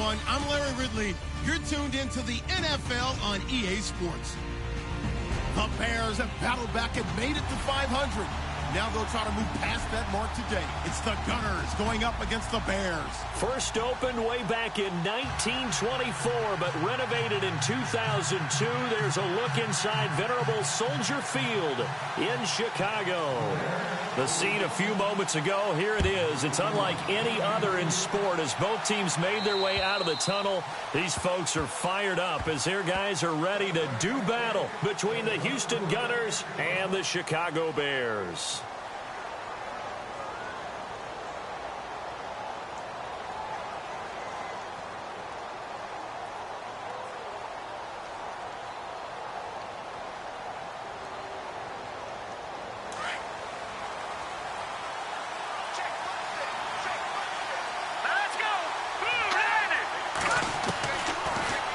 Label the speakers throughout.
Speaker 1: everyone. I'm Larry Ridley. You're tuned into the NFL on EA Sports. The Bears have battled back and made it to 500. Now they'll try to move past that mark today. It's the Gunners going up against the Bears.
Speaker 2: First opened way back in 1924, but renovated in 2002. There's a look inside venerable Soldier Field in Chicago. The scene a few moments ago, here it is. It's unlike any other in sport as both teams made their way out of the tunnel. These folks are fired up as their guys are ready to do battle between the Houston Gunners and the Chicago Bears.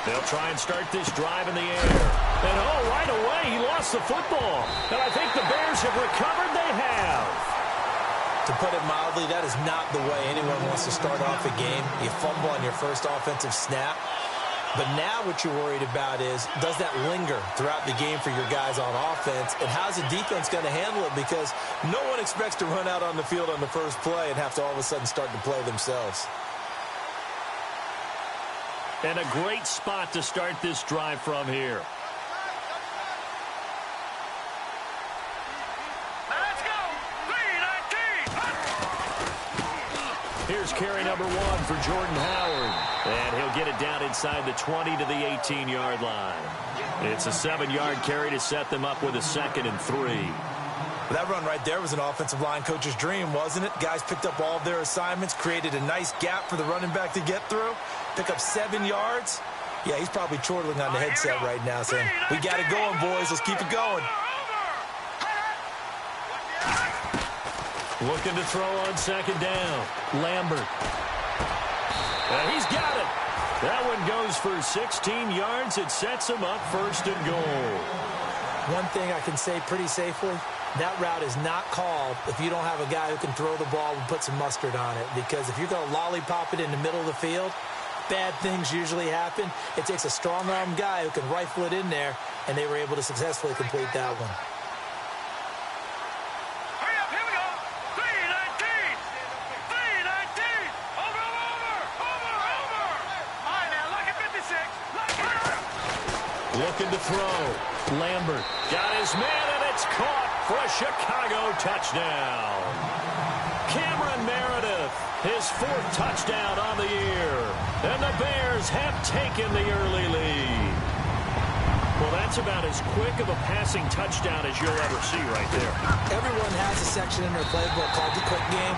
Speaker 2: They'll try and start this drive in the air. And, oh, right away, he lost the football. And I think the Bears have recovered. They have.
Speaker 3: To put it mildly, that is not the way anyone wants to start off a game. You fumble on your first offensive snap. But now what you're worried about is, does that linger throughout the game for your guys on offense? And how's the defense going to handle it? Because no one expects to run out on the field on the first play and have to all of a sudden start to play themselves.
Speaker 2: And a great spot to start this drive from here.
Speaker 4: Let's go! 3-19!
Speaker 2: Here's carry number 1 for Jordan Howard. And he'll get it down inside the 20 to the 18-yard line. It's a 7-yard carry to set them up with a 2nd and 3.
Speaker 3: That run right there was an offensive line coach's dream, wasn't it? Guys picked up all of their assignments, created a nice gap for the running back to get through, pick up 7 yards. Yeah, he's probably chortling on the headset right now saying, we got it going, boys. Let's keep it going.
Speaker 2: Looking to throw on 2nd down. Lambert. And he's got it. That one goes for 16 yards. It sets him up 1st and goal.
Speaker 3: One thing I can say pretty safely, that route is not called if you don't have a guy who can throw the ball and put some mustard on it. Because if you're going to lollipop it in the middle of the field, bad things usually happen. It takes a strong-arm guy who can rifle it in there, and they were able to successfully complete that one.
Speaker 4: Hurry up, here we go! 3-19! 3-19! Over! All right, now, look at 56.
Speaker 2: Looking to throw. Lambert got his man, and it's caught for a Chicago touchdown. Cameron Meredith, his 4th touchdown on the year. And the Bears have taken the early lead. Well, that's about as quick of a passing touchdown as you'll ever see right there.
Speaker 3: Everyone has a section in their playbook called the quick game.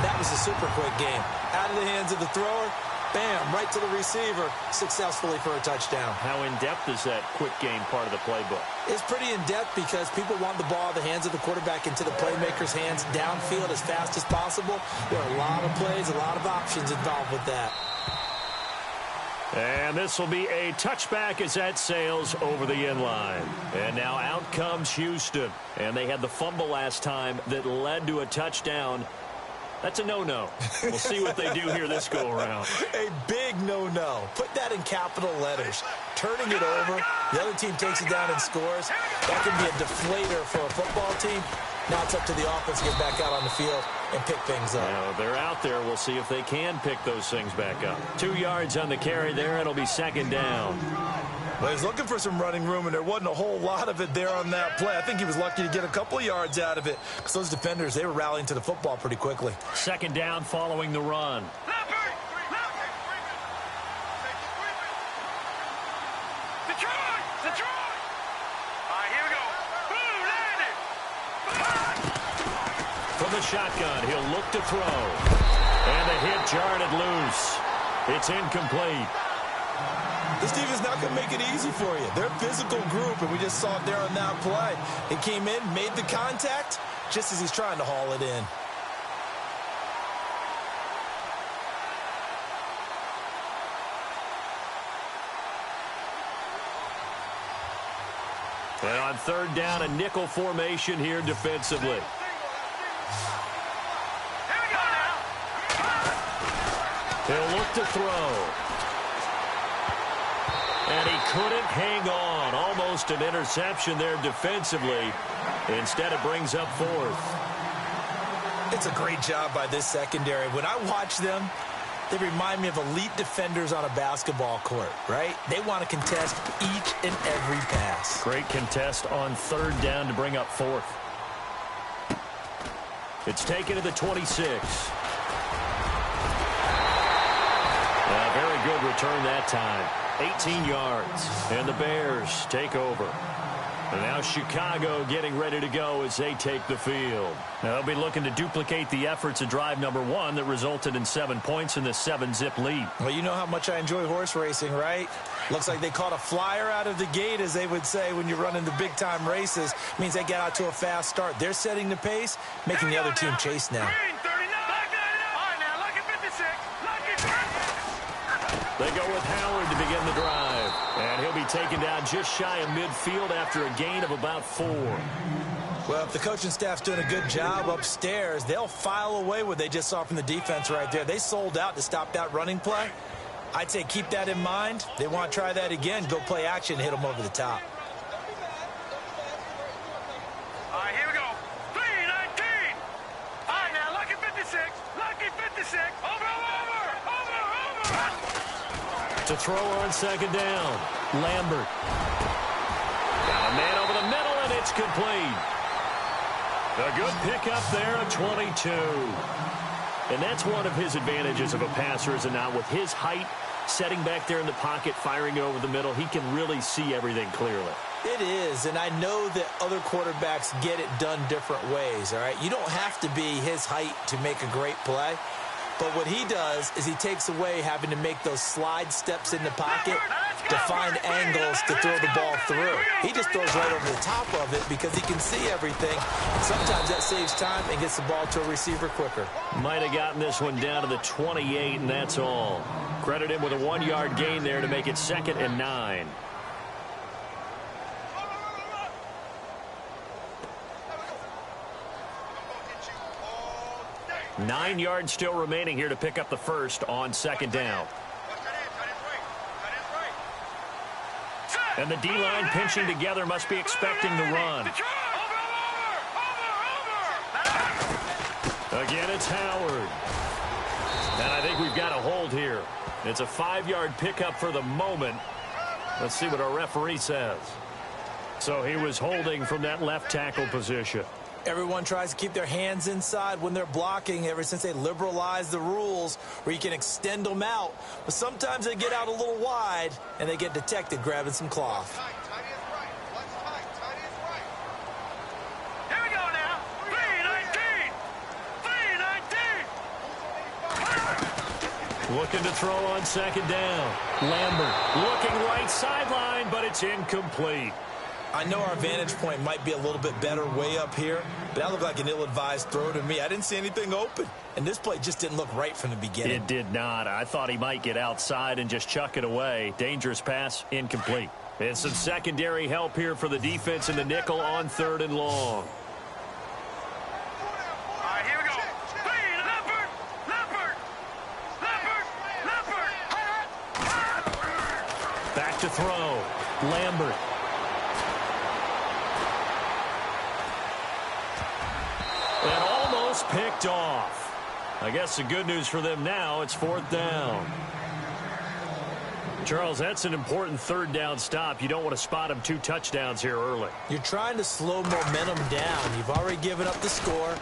Speaker 3: That was a super quick game. Out of the hands of the thrower, bam, right to the receiver, successfully for a touchdown.
Speaker 2: How in-depth is that quick game part of the playbook?
Speaker 3: It's pretty in-depth because people want the ball out of the hands of the quarterback into the playmaker's hands downfield as fast as possible. There are a lot of plays, a lot of options involved with that.
Speaker 2: And this will be a touchback as that sails over the end line. And now out comes Houston. And they had the fumble last time that led to a touchdown. That's a no-no. We'll see what they do here this go-around.
Speaker 3: A big no-no. Put that in capital letters. Turning it over, the other team takes it down and scores. That can be a deflator for a football team. Now it's up to the offense to get back out on the field and pick things up.
Speaker 2: Now, they're out there. We'll see if they can pick those things back up. 2 yards on the carry there. It'll be 2nd down.
Speaker 3: Well, he's looking for some running room, and there wasn't a whole lot of it there on that play. I think he was lucky to get a couple of yards out of it because those defenders, they were rallying to the football pretty quickly.
Speaker 2: 2nd down following the run.
Speaker 4: Detroit! All right, here we go. Boom, landed!
Speaker 2: From the shotgun, he'll look to throw. And the hit jarred it loose. It's incomplete.
Speaker 3: This defense is not going to make it easy for you. They're a physical group, and we just saw it there on that play. It came in, made the contact, just as he's trying to haul it in.
Speaker 2: And on 3rd down, a nickel formation here defensively. He'll look to throw. And he couldn't hang on. Almost an interception there defensively. Instead, it brings up fourth.
Speaker 3: It's a great job by this secondary. When I watch them, they remind me of elite defenders on a basketball court, right? They want to contest each and every pass.
Speaker 2: Great contest on third down to bring up fourth. It's taken to the 26. A very good return that time. 18 yards. And the Bears take over. And now Chicago getting ready to go as they take the field. Now they'll be looking to duplicate the efforts of drive number 1 that resulted in 7 points in the 7-zip lead.
Speaker 3: Well, you know how much I enjoy horse racing, right? Looks like they caught a flyer out of the gate, as they would say when you're running the big-time races. Means they get out to a fast start. They're setting the pace, making the other team chase now.
Speaker 2: They go with Howard to begin the drive. And he'll be taken down just shy of midfield after a gain of about 4.
Speaker 3: Well, if the coaching staff's doing a good job upstairs, they'll file away what they just saw from the defense right there. They sold out to stop that running play. I'd say keep that in mind. They want to try that again. Go play action, hit them over the top.
Speaker 4: All right, here we go. 3-19. All right, now, lucky 56. Lucky 56. Over.
Speaker 2: To throw on second down. Lambert. Got a man over the middle, and it's complete. A good pickup there at 22. And that's one of his advantages of a passer, is it not? With his height, setting back there in the pocket, firing it over the middle, he can really see everything clearly.
Speaker 3: It is, and I know that other quarterbacks get it done different ways, all right? You don't have to be his height to make a great play. But what he does is he takes away having to make those slide steps in the pocket to find angles to throw the ball through. He just throws right over the top of it because he can see everything. Sometimes that saves time and gets the ball to a receiver quicker.
Speaker 2: Might have gotten this one down to the 28, and that's all. Credit him with a 1-yard gain there to make it 2nd and 9. Nine yards still remaining here to pick up the first on second down. And the D-line pinching together, must be expecting the run. Again, it's Howard. And I think we've got a hold here. It's a 5-yard pickup for the moment. Let's see what our referee says. So he was holding from that left tackle position.
Speaker 3: Everyone tries to keep their hands inside when they're blocking ever since they liberalized the rules where you can extend them out. But sometimes they get out a little wide and they get detected grabbing some cloth.
Speaker 4: Here we go now. 3-19.
Speaker 2: Looking to throw on second down. Lambert looking right sideline, but it's incomplete.
Speaker 3: I know our vantage point might be a little bit better way up here, but that looked like an ill-advised throw to me. I didn't see anything open, and this play just didn't look right from the beginning.
Speaker 2: It did not. I thought he might get outside and just chuck it away. Dangerous pass, incomplete. And some secondary help here for the defense in the nickel on 3rd and long.
Speaker 4: All right, here we go. Leopard.
Speaker 2: Back to throw. Lambert. And almost picked off. I guess the good news for them now, it's 4th down. Charles, that's an important 3rd down stop. You don't want to spot them 2 touchdowns here early.
Speaker 3: You're trying to slow momentum down. You've already given up the score.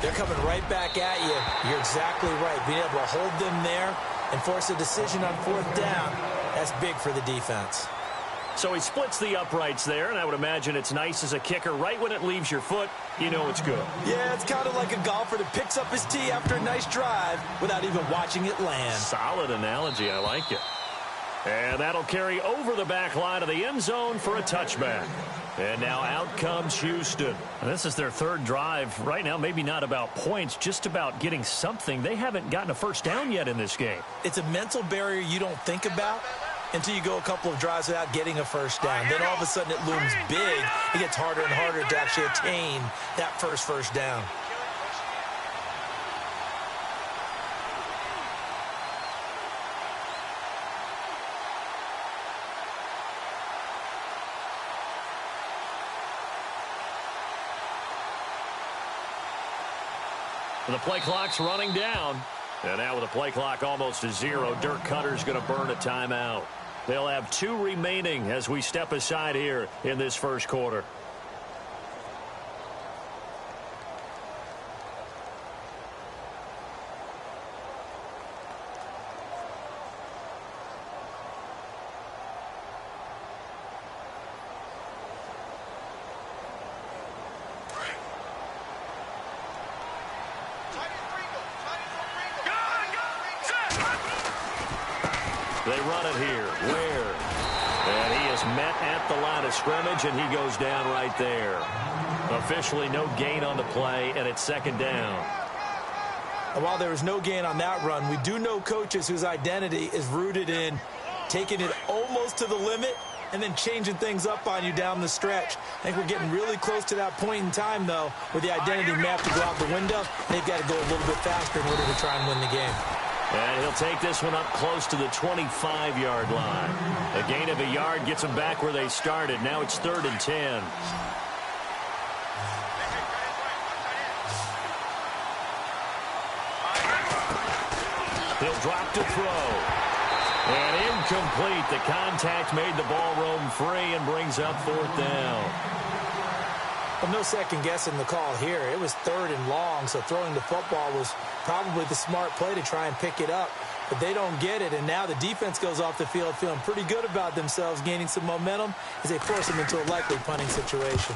Speaker 3: They're coming right back at you. You're exactly right. Being able to hold them there and force a decision on 4th down, that's big for the defense.
Speaker 2: So he splits the uprights there, and I would imagine it's nice as a kicker. Right when it leaves your foot, you know it's good.
Speaker 3: Yeah, it's kind of like a golfer that picks up his tee after a nice drive without even watching it land.
Speaker 2: Solid analogy. I like it. And that'll carry over the back line of the end zone for a touchback. And now out comes Houston. And this is their 3rd drive. Right now, maybe not about points, just about getting something. They haven't gotten a first down yet in this game.
Speaker 3: It's a mental barrier you don't think about until you go a couple of drives without getting a first down. Then all of a sudden it looms big. It gets harder and harder to actually attain that first down.
Speaker 2: The play clock's running down. And now with the play clock almost to 0, Dirk Cutter's going to burn a timeout. They'll have 2 remaining as we step aside here in this first quarter. They run it here. Ware. And he is met at the line of scrimmage, and he goes down right there. Officially no gain on the play, and it's second down.
Speaker 3: And while there was no gain on that run, we do know coaches whose identity is rooted in taking it almost to the limit and then changing things up on you down the stretch. I think we're getting really close to that point in time, though, where the identity may have to go out the window. They've got to go a little bit faster in order to try and win the game.
Speaker 2: And he'll take this one up close to the 25-yard line. A gain of a yard gets them back where they started. Now it's 3rd and 10. He'll drop to throw. And incomplete. The contact made the ball roam free and brings up 4th down.
Speaker 3: Well, no second guessing the call here. It was 3rd and long, so throwing the football was probably the smart play to try and pick it up. But they don't get it, and now the defense goes off the field feeling pretty good about themselves, gaining some momentum as they force them into a likely punting situation.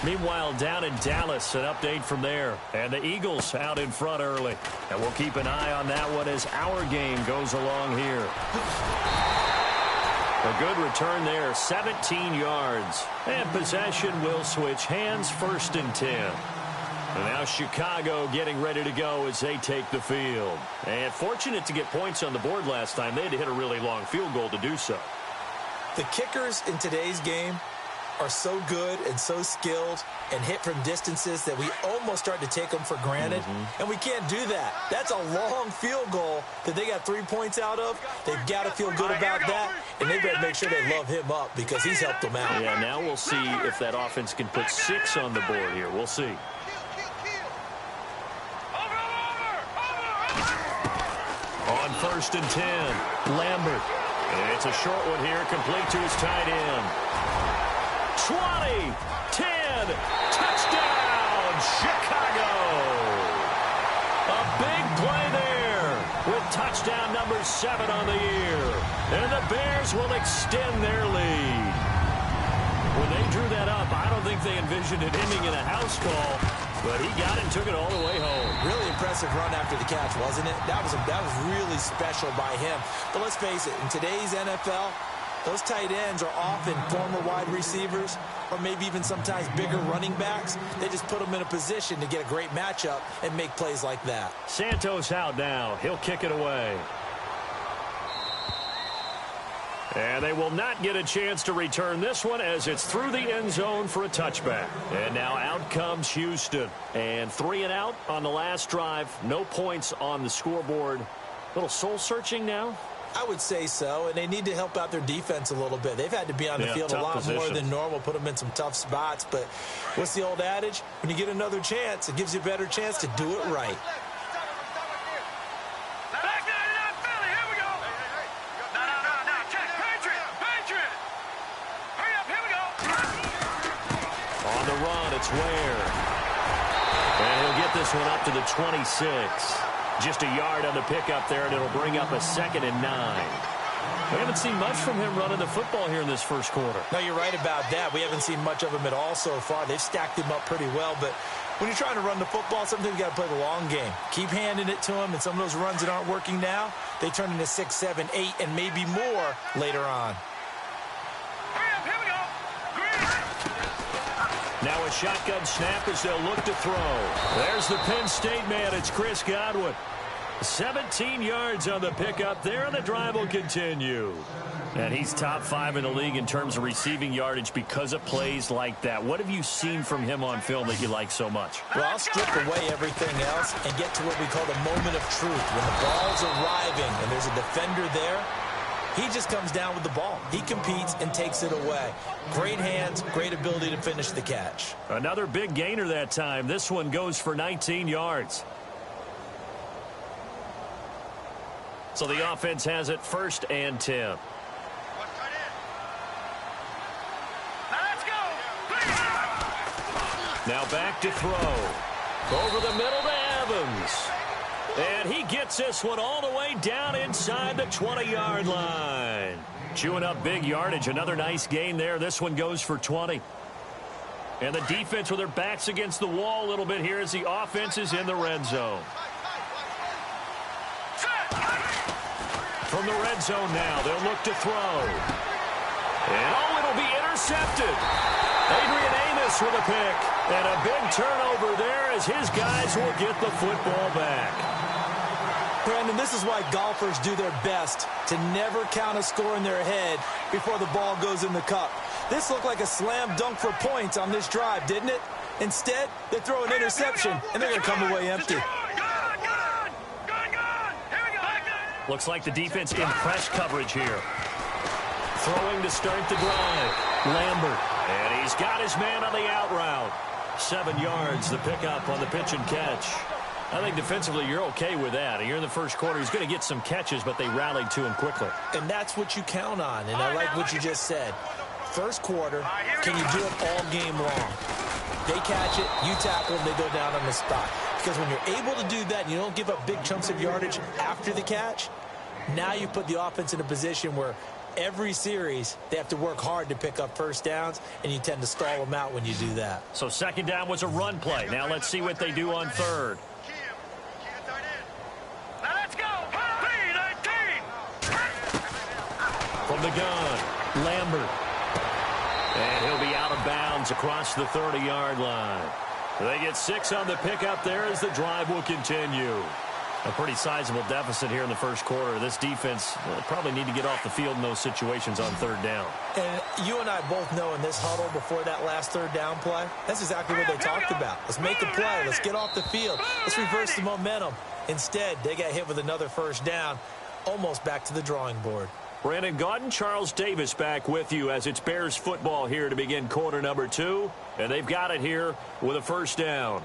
Speaker 2: Meanwhile, down in Dallas, an update from there. And the Eagles out in front early. And we'll keep an eye on that one as our game goes along here. A good return there, 17 yards. And possession will switch hands, 1st and 10. And now Chicago getting ready to go as they take the field. And fortunate to get points on the board last time. They had to hit a really long field goal to do so.
Speaker 3: The kickers in today's game are so good and so skilled and hit from distances that we almost start to take them for granted. And we can't do that. That's a long field goal that they got 3 points out of. They've got to feel good about that, and they better make sure they love him up because he's helped them out.
Speaker 2: Yeah, now we'll see if that offense can put 6 on the board here. We'll see. On 1st and 10, Lambert. And it's a short one here, complete to his tight end. 20, 10, touchdown, Chicago. A big play there with touchdown number 7 on the year. And the Bears will extend their lead. When they drew that up, I don't think they envisioned it ending in a house call, but he got it and took it all the way home.
Speaker 3: Really impressive run after the catch, wasn't it? That was really special by him. But let's face it, in today's NFL, those tight ends are often former wide receivers or maybe even sometimes bigger running backs. They just put them in a position to get a great matchup and make plays like that.
Speaker 2: Santos out now. He'll kick it away. And they will not get a chance to return this one as it's through the end zone for a touchback. And now out comes Houston. And 3 and out on the last drive. No points on the scoreboard. A little soul-searching now.
Speaker 3: I would say so, and they need to help out their defense a little bit. They've had to be on the field a lot more than normal, put them in some tough spots. But what's the old adage? When you get another chance, it gives you a better chance to do it right.
Speaker 2: On the run, it's Ware. And he'll get this one up to the 26. Just a yard on the pickup there, and it'll bring up a 2nd and 9. We haven't seen much from him running the football here in this first quarter.
Speaker 3: No, you're right about that. We haven't seen much of him at all so far. They've stacked him up pretty well, but when you're trying to run the football, sometimes you got to play the long game. Keep handing it to him, and some of those runs that aren't working now, they turn into 6, 7, 8, and maybe more later on.
Speaker 2: Now a shotgun snap as they'll look to throw. There's the Penn State man. It's Chris Godwin. 17 yards on the pickup there, and the drive will continue. And he's top 5 in the league in terms of receiving yardage because of plays like that. What have you seen from him on film that you like so much?
Speaker 3: Well, I'll strip away everything else and get to what we call the moment of truth. When the ball's arriving and there's a defender there, he just comes down with the ball. He competes and takes it away. Great hands, great ability to finish the catch.
Speaker 2: Another big gainer that time. This one goes for 19 yards. So the offense has it 1st and 10. Now back to throw. Over the middle to Evans. And he gets this one all the way down inside the 20-yard line. Chewing up big yardage. Another nice gain there. This one goes for 20. And the defense with their backs against the wall a little bit here as the offense is in the red zone. From the red zone now, they'll look to throw. And oh, it'll be intercepted. Adrian Amos with a pick. And a big turnover there as his guys will get the football back.
Speaker 3: Brandon, this is why golfers do their best to never count a score in their head before the ball goes in the cup. This looked like a slam dunk for points on this drive, didn't it? Instead, they throw an interception, and they're going to come away empty.
Speaker 2: Looks like the defense in press coverage here. Throwing to start the drive. Lambert. And he's got his man on the out route. 7 yards, the pickup on the pitch and catch. I think defensively you're okay with that. You're in the first quarter. He's going to get some catches, but they rallied to him quickly.
Speaker 3: And that's what you count on, and I like what you just said. First quarter, can you do it all game long? They catch it, you tackle them, they go down on the spot. Because when you're able to do that and you don't give up big chunks of yardage after the catch, now you put the offense in a position where every series they have to work hard to pick up first downs, and you tend to stall them out when you do that.
Speaker 2: So 2nd down was a run play. Now let's see what they do on 3rd. From the gun, Lambert. And he'll be out of bounds across the 30-yard line. They get 6 on the pickup there as the drive will continue. A pretty sizable deficit here in the first quarter. This defense probably need to get off the field in those situations on 3rd down.
Speaker 3: And you and I both know in this huddle before that last 3rd down play, that's exactly what they talked about. Let's make a play. Let's get off the field. Let's reverse the momentum. Instead, they got hit with another 1st down, almost back to the drawing board.
Speaker 2: Brandon Gaudin, Charles Davis back with you as it's Bears football here to begin quarter number 2. And they've got it here with a 1st down.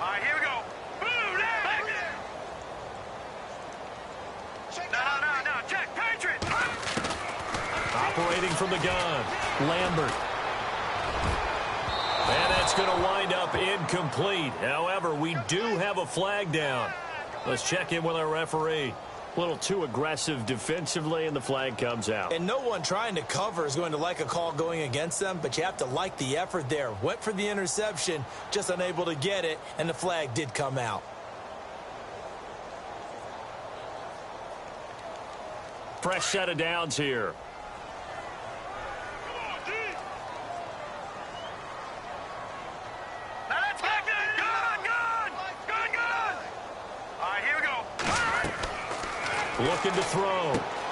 Speaker 4: All right, here we go. No, check, Patriot.
Speaker 2: Operating from the gun, Lambert. And that's going to wind up incomplete. However, we do have a flag down. Let's check in with our referee. A little too aggressive defensively, and the flag comes out.
Speaker 3: And no one trying to cover is going to like a call going against them, but you have to like the effort there. Went for the interception, just unable to get it, and the flag did come out.
Speaker 2: Fresh set of downs here. Looking to throw.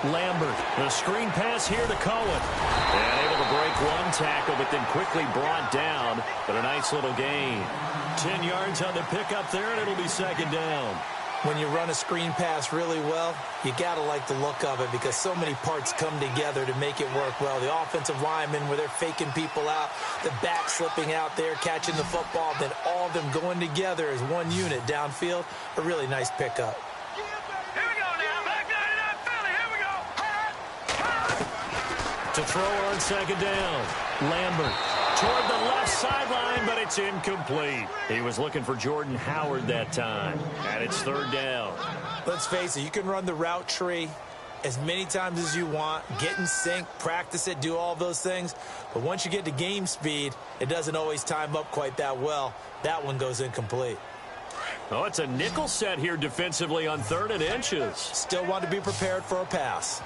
Speaker 2: Lambert. The screen pass here to Cohen. And able to break one tackle, but then quickly brought down. But a nice little gain. 10 yards on the pickup there, and it'll be 2nd down.
Speaker 3: When you run a screen pass really well, you got to like the look of it because so many parts come together to make it work well. The offensive linemen, where they're faking people out, the back slipping out there, catching the football, then all of them going together as one unit downfield. A really nice pickup.
Speaker 2: To throw on 2nd down. Lambert toward the left sideline, but it's incomplete. He was looking for Jordan Howard that time. And it's 3rd down.
Speaker 3: Let's face it, you can run the route tree as many times as you want, get in sync, practice it, do all those things. But once you get to game speed, it doesn't always time up quite that well. That one goes incomplete.
Speaker 2: Oh, it's a nickel set here defensively on 3rd and inches.
Speaker 3: Still want to be prepared for a pass.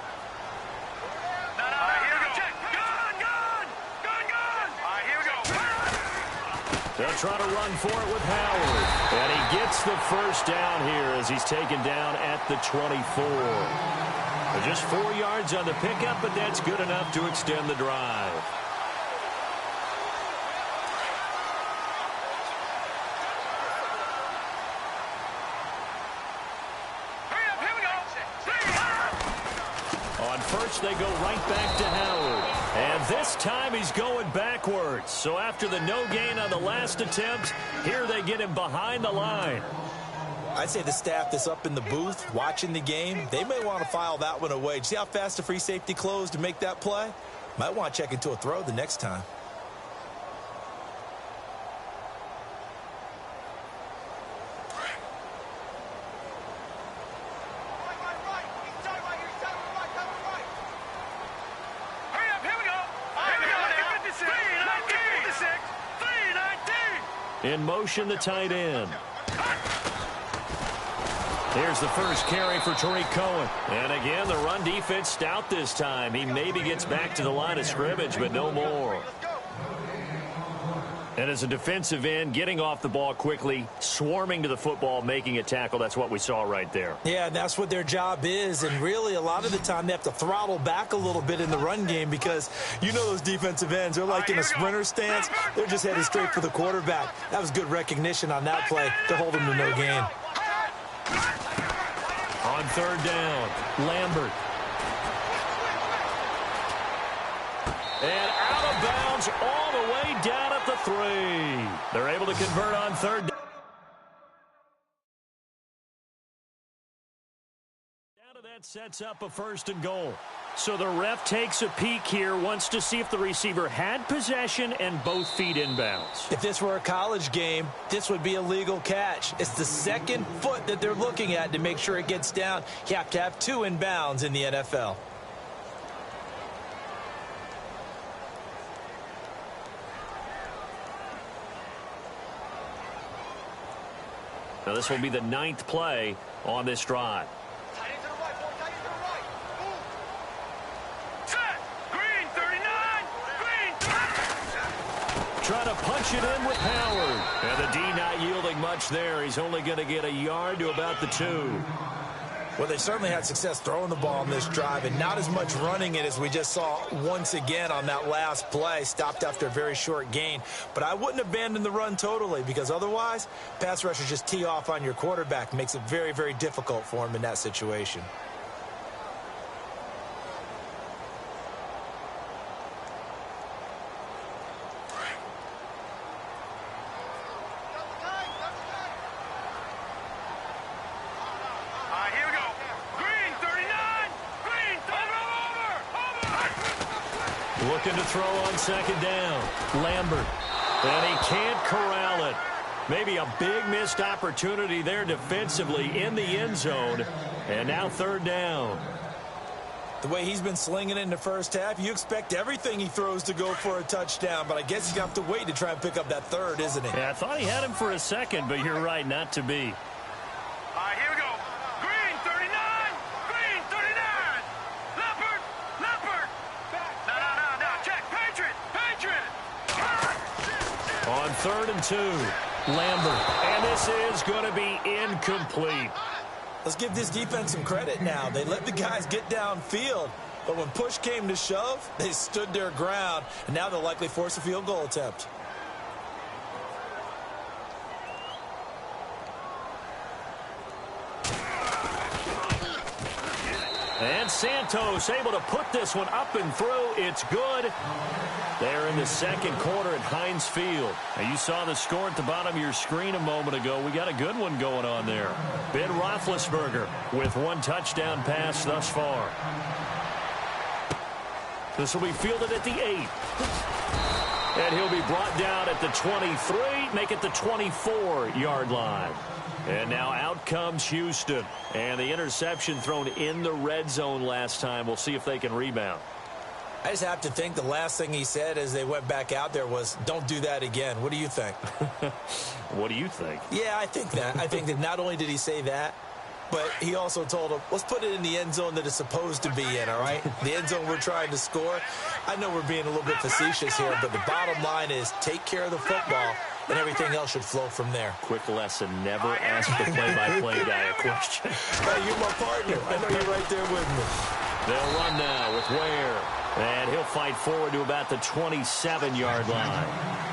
Speaker 2: They'll try to run for it with Howard. And he gets the 1st down here as he's taken down at the 24. Just 4 yards on the pickup, but that's good enough to extend the drive. On 1st, they go right back to Howard. And this time he's going backwards. So after the no gain on the last attempt, here they get him behind the line.
Speaker 3: I'd say the staff that's up in the booth watching the game, they may want to file that one away. See how fast the free safety closed to make that play? Might want to check into a throw the next time.
Speaker 2: In motion, the tight end. Here's the first carry for Tariq Cohen. And again, the run defense stout this time. He maybe gets back to the line of scrimmage, but no more. And as a defensive end, getting off the ball quickly, swarming to the football, making a tackle, that's what we saw right there.
Speaker 3: Yeah, that's what their job is. And really, a lot of the time, they have to throttle back a little bit in the run game because you know those defensive ends, they're like in a sprinter stance. They're just headed straight for the quarterback. That was good recognition on that play to hold him to no gain.
Speaker 2: On third down, Lambert. And out of bounds all the way down at the 3. They're able to convert on third down. That sets up a 1st and goal. So the ref takes a peek here, wants to see if the receiver had possession and both feet inbounds.
Speaker 3: If this were a college game, this would be a legal catch. It's the second foot that they're looking at to make sure it gets down. You have to have 2 inbounds in the NFL.
Speaker 2: Now this will be the 9th play on this drive. Trying to punch it in with Howard. And the D not yielding much there. He's only going to get a yard to about the 2.
Speaker 3: Well, they certainly had success throwing the ball on this drive and not as much running it as we just saw once again on that last play. Stopped after a very short gain. But I wouldn't abandon the run totally because otherwise, pass rushers just tee off on your quarterback. Makes it very, very difficult for him in that situation.
Speaker 2: Looking to throw on 2nd down. Lambert. And he can't corral it. Maybe a big missed opportunity there defensively in the end zone. And now 3rd down.
Speaker 3: The way he's been slinging it in the first half, you expect everything he throws to go for a touchdown. But I guess he's going to have to wait to try and pick up that 3rd, isn't he?
Speaker 2: Yeah, I thought he had him for a second, but you're right, not to be.
Speaker 4: Here we go. Green 39. Green 39. Leopard. Leopard. No. Check. Patriot. Patriot.
Speaker 2: On 3rd and 2. Lambert. And this is going to be incomplete.
Speaker 3: Let's give this defense some credit now. They let the guys get downfield, but when push came to shove, they stood their ground, and now they'll likely force a field goal attempt.
Speaker 2: And Santos able to put this one up and through. It's good. They're in the 2nd quarter at Heinz Field. Now, you saw the score at the bottom of your screen a moment ago. We got a good one going on there. Ben Roethlisberger with 1 touchdown pass thus far. This will be fielded at the 8. And he'll be brought down at the 23, make it the 24-yard line. And now out comes Houston. And the interception thrown in the red zone last time. We'll see if they can rebound.
Speaker 3: I just have to think the last thing he said as they went back out there was, don't do that again. What do you think?
Speaker 2: What do you think?
Speaker 3: Yeah, I think that. I think that not only did he say that, but he also told him, let's put it in the end zone that it's supposed to be in, all right? The end zone we're trying to score. I know we're being a little bit facetious here, but the bottom line is take care of the football, and everything else should flow from there.
Speaker 2: Quick lesson, never ask the play-by-play guy a question.
Speaker 3: Hey, you're my partner. I know you're right there with me.
Speaker 2: They'll run now with Ware. And he'll fight forward to about the 27-yard line.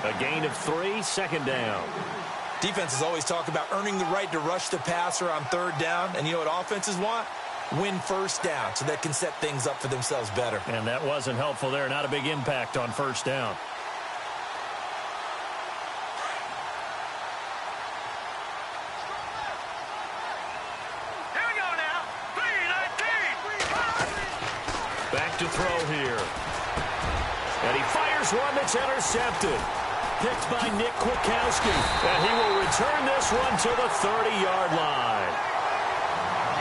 Speaker 2: A gain of 3, 2nd down.
Speaker 3: Defenses always talk about earning the right to rush the passer on 3rd down. And you know what offenses want? win first down so they can set things up for themselves better.
Speaker 2: And that wasn't helpful there. Not a big impact on first down.
Speaker 4: Here we go now. 3-19.
Speaker 2: Back to throw here. And he fires one that's intercepted. Picked by Nick Kwiatkowski. And he will return this one to the 30-yard line.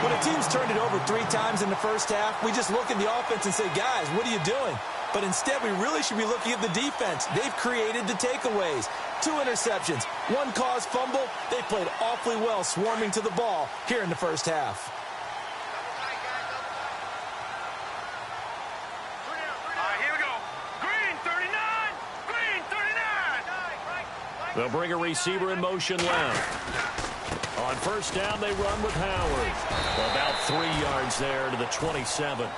Speaker 3: When a team's turned it over 3 times in the first half, we just look at the offense and say, guys, what are you doing? But instead, we really should be looking at the defense. They've created the takeaways. 2 interceptions, 1 caused fumble. They played awfully well swarming to the ball here in the first half.
Speaker 2: They'll bring a receiver in motion left. On first down, they run with Howard. About 3 yards there to the 27.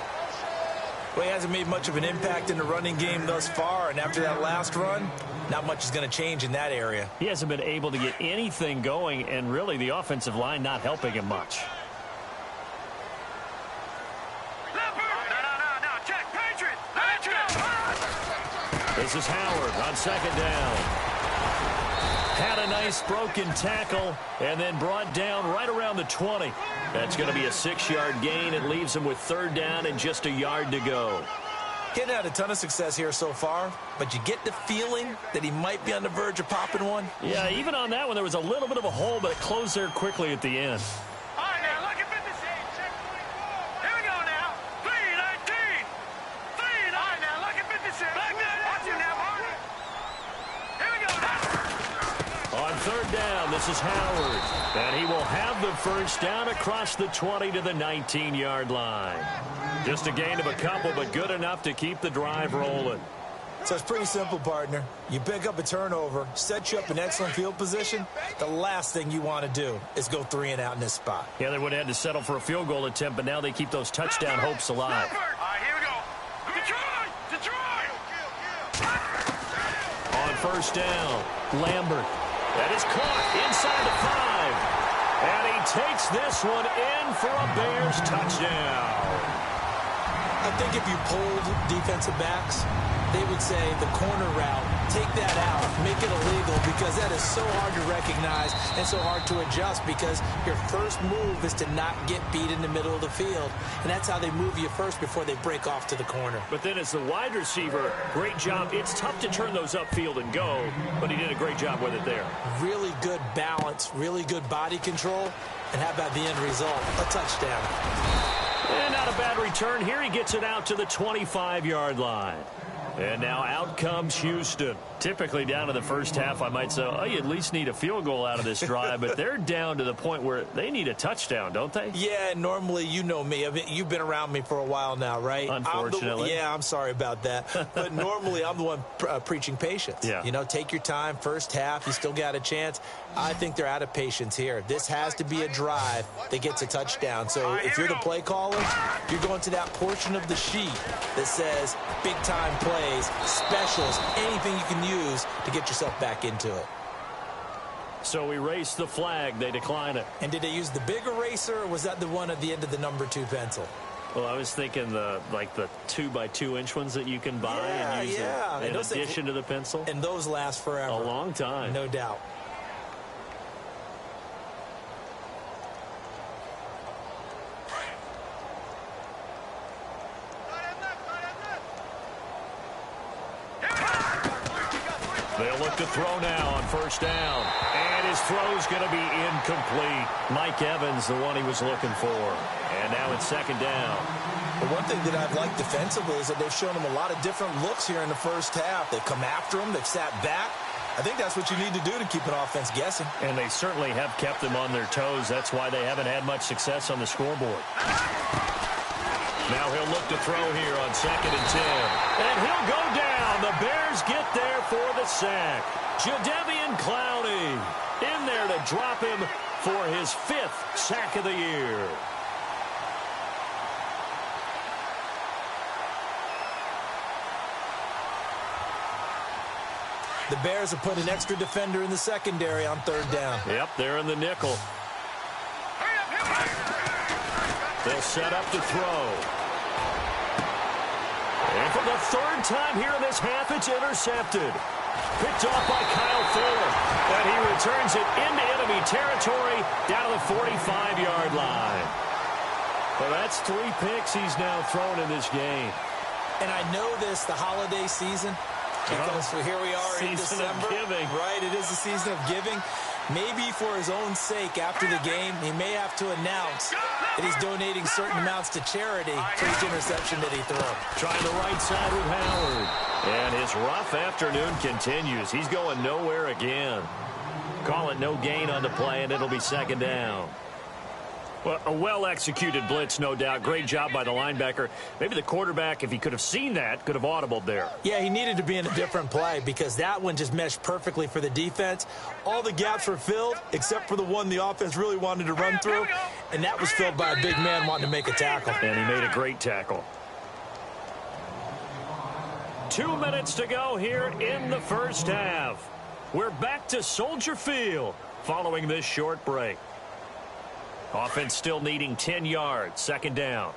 Speaker 3: Well, he hasn't made much of an impact in the running game thus far, and after that last run, not much is going to change in that area.
Speaker 2: He hasn't been able to get anything going, and really the offensive line not helping him much. This is Howard on second down. Had a nice broken tackle and then brought down right around the 20. That's going to be a 6-yard gain. It leaves him with third down and just a yard to go.
Speaker 3: Getting had a ton of success here so far, but you get the feeling that he might be on the verge of popping one.
Speaker 2: Yeah, even on that one, there was a little bit of a hole, but it closed there quickly at the end.
Speaker 4: All right, now, look at 56. Check 24. Here we go now. 3-19. 3-19. All right, now, look at 56. Watch you now, partner. Here we go now.
Speaker 2: On third down, this is Howard. And he will have the first down across the 20 to the 19-yard line. Just a gain of a couple, but good enough to keep the drive rolling.
Speaker 3: So it's pretty simple, partner. You pick up a turnover, set you up in excellent field position. The last thing you want to do is go 3 and out in this spot.
Speaker 2: Yeah, they would have had to settle for a field goal attempt, but now they keep those touchdown hopes alive.
Speaker 4: All right, here we go. Detroit! Detroit!
Speaker 2: On first down, Lambert. That is caught inside the 5. And he takes this one in for a Bears touchdown.
Speaker 3: I think if you polled defensive backs, they would say the corner route, take that out, make it illegal, because that is so hard to recognize and so hard to adjust, because your first move is to not get beat in the middle of the field. And that's how they move you first before they break off to the corner.
Speaker 2: But then as the wide receiver, great job. It's tough to turn those upfield and go, but he did a great job with it there.
Speaker 3: Really good balance, really good body control. And how about the end result? A touchdown.
Speaker 2: And not a bad return. Here he gets it out to the 25-yard line. And now out comes Houston. Typically down to the first half, I might say, oh, you at least need a field goal out of this drive. But they're down to the point where they need a touchdown, don't they?
Speaker 3: Yeah, normally, you know me. I mean, you've been around me for a while now, right?
Speaker 2: Unfortunately.
Speaker 3: I'm sorry about that. But normally, I'm the one preaching patience.
Speaker 2: Yeah.
Speaker 3: You know, take your time. First half, you still got a chance. I think they're out of patience here. This has to be a drive that gets a touchdown. So if you're the play caller, you're going to that portion of the sheet that says big-time plays, specials, anything you can use to get yourself back into it.
Speaker 2: So erase the flag. They decline it.
Speaker 3: And did they use the big eraser, or was that the one at the end of the number 2 pencil?
Speaker 2: Well, I was thinking the 2x2-inch ones that you can buy and use in addition to the pencil.
Speaker 3: And those last forever.
Speaker 2: A long time.
Speaker 3: No doubt.
Speaker 2: They'll look to throw now on first down. And his throw's going to be incomplete. Mike Evans, the one he was looking for. And now it's second down.
Speaker 3: But one thing that I've liked defensively is that they've shown him a lot of different looks here in the first half. They've come after him. They've sat back. I think that's what you need to do to keep an offense guessing.
Speaker 2: And they certainly have kept them on their toes. That's why they haven't had much success on the scoreboard. Now he'll look to throw here on second and 10. And he'll go down. The Bears get there for the sack. Jadeveon Clowney in there to drop him for his 5th sack of the year.
Speaker 3: The Bears have put an extra defender in the secondary on third down.
Speaker 2: Yep, they're in the nickel. They'll set up to throw. And for the third time here in this half, it's intercepted. Picked off by Kyle Fuller. And he returns it into enemy territory down to the 45-yard line. Well, that's 3 picks he's now thrown in this game.
Speaker 3: And I know this, the holiday season, because here we are in December. Right, it is the season of giving. Maybe for his own sake after the game, he may have to announce that he's donating certain amounts to charity for each interception that he threw.
Speaker 2: Trying the right side with Howard. And his rough afternoon continues. He's going nowhere again. Call it no gain on the play, and it'll be second down. Well, a well-executed blitz, no doubt. Great job by the linebacker. Maybe the quarterback, if he could have seen that, could have audibled there.
Speaker 3: Yeah, he needed to be in a different play because that one just meshed perfectly for the defense. All the gaps were filled except for the one the offense really wanted to run through, and that was filled by a big man wanting to make a tackle.
Speaker 2: And he made a great tackle. 2 minutes to go here in the first half. We're back to Soldier Field following this short break. Offense still needing 10 yards. Second down.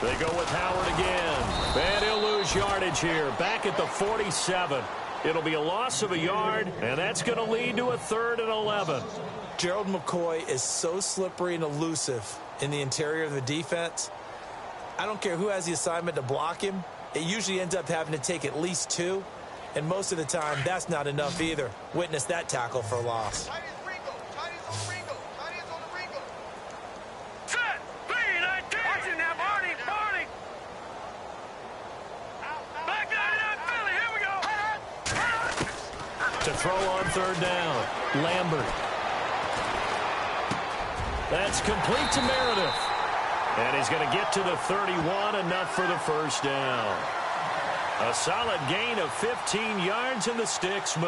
Speaker 2: They go with Howard again. And he'll lose yardage here. Back at the 47. It'll be a loss of a yard, and that's going to lead to a 3rd and 11.
Speaker 3: Gerald McCoy is so slippery and elusive in the interior of the defense. I don't care who has the assignment to block him. It usually ends up having to take at least 2. And most of the time, that's not enough either. Witness that tackle for loss.
Speaker 4: Set! B-19! Watch it now, Barney! Back line up, Philly! Here we go!
Speaker 2: To throw on 3rd down. Lambert. That's complete to Meredith. And he's going to get to the 31, enough for the first down. A solid gain of 15 yards, and the sticks move.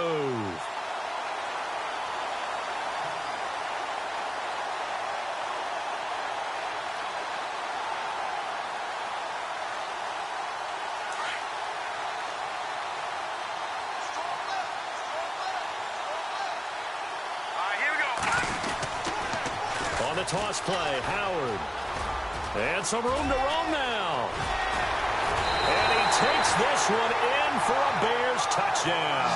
Speaker 2: On the toss play, Howard. And some room to roam now. And he takes this one in for a Bears touchdown.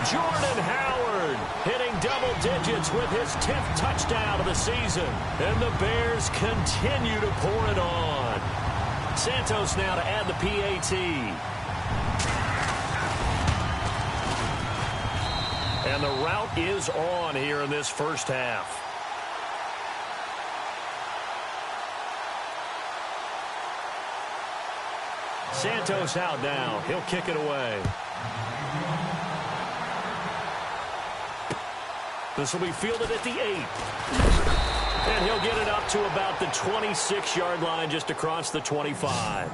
Speaker 2: Jordan Howard hitting double digits with his 10th touchdown of the season. And the Bears continue to pour it on. Santos now to add the PAT. And the route is on here in this first half. Santos out now. He'll kick it away. This will be fielded at the 8. And he'll get it up to about the 26-yard line, just across the 25.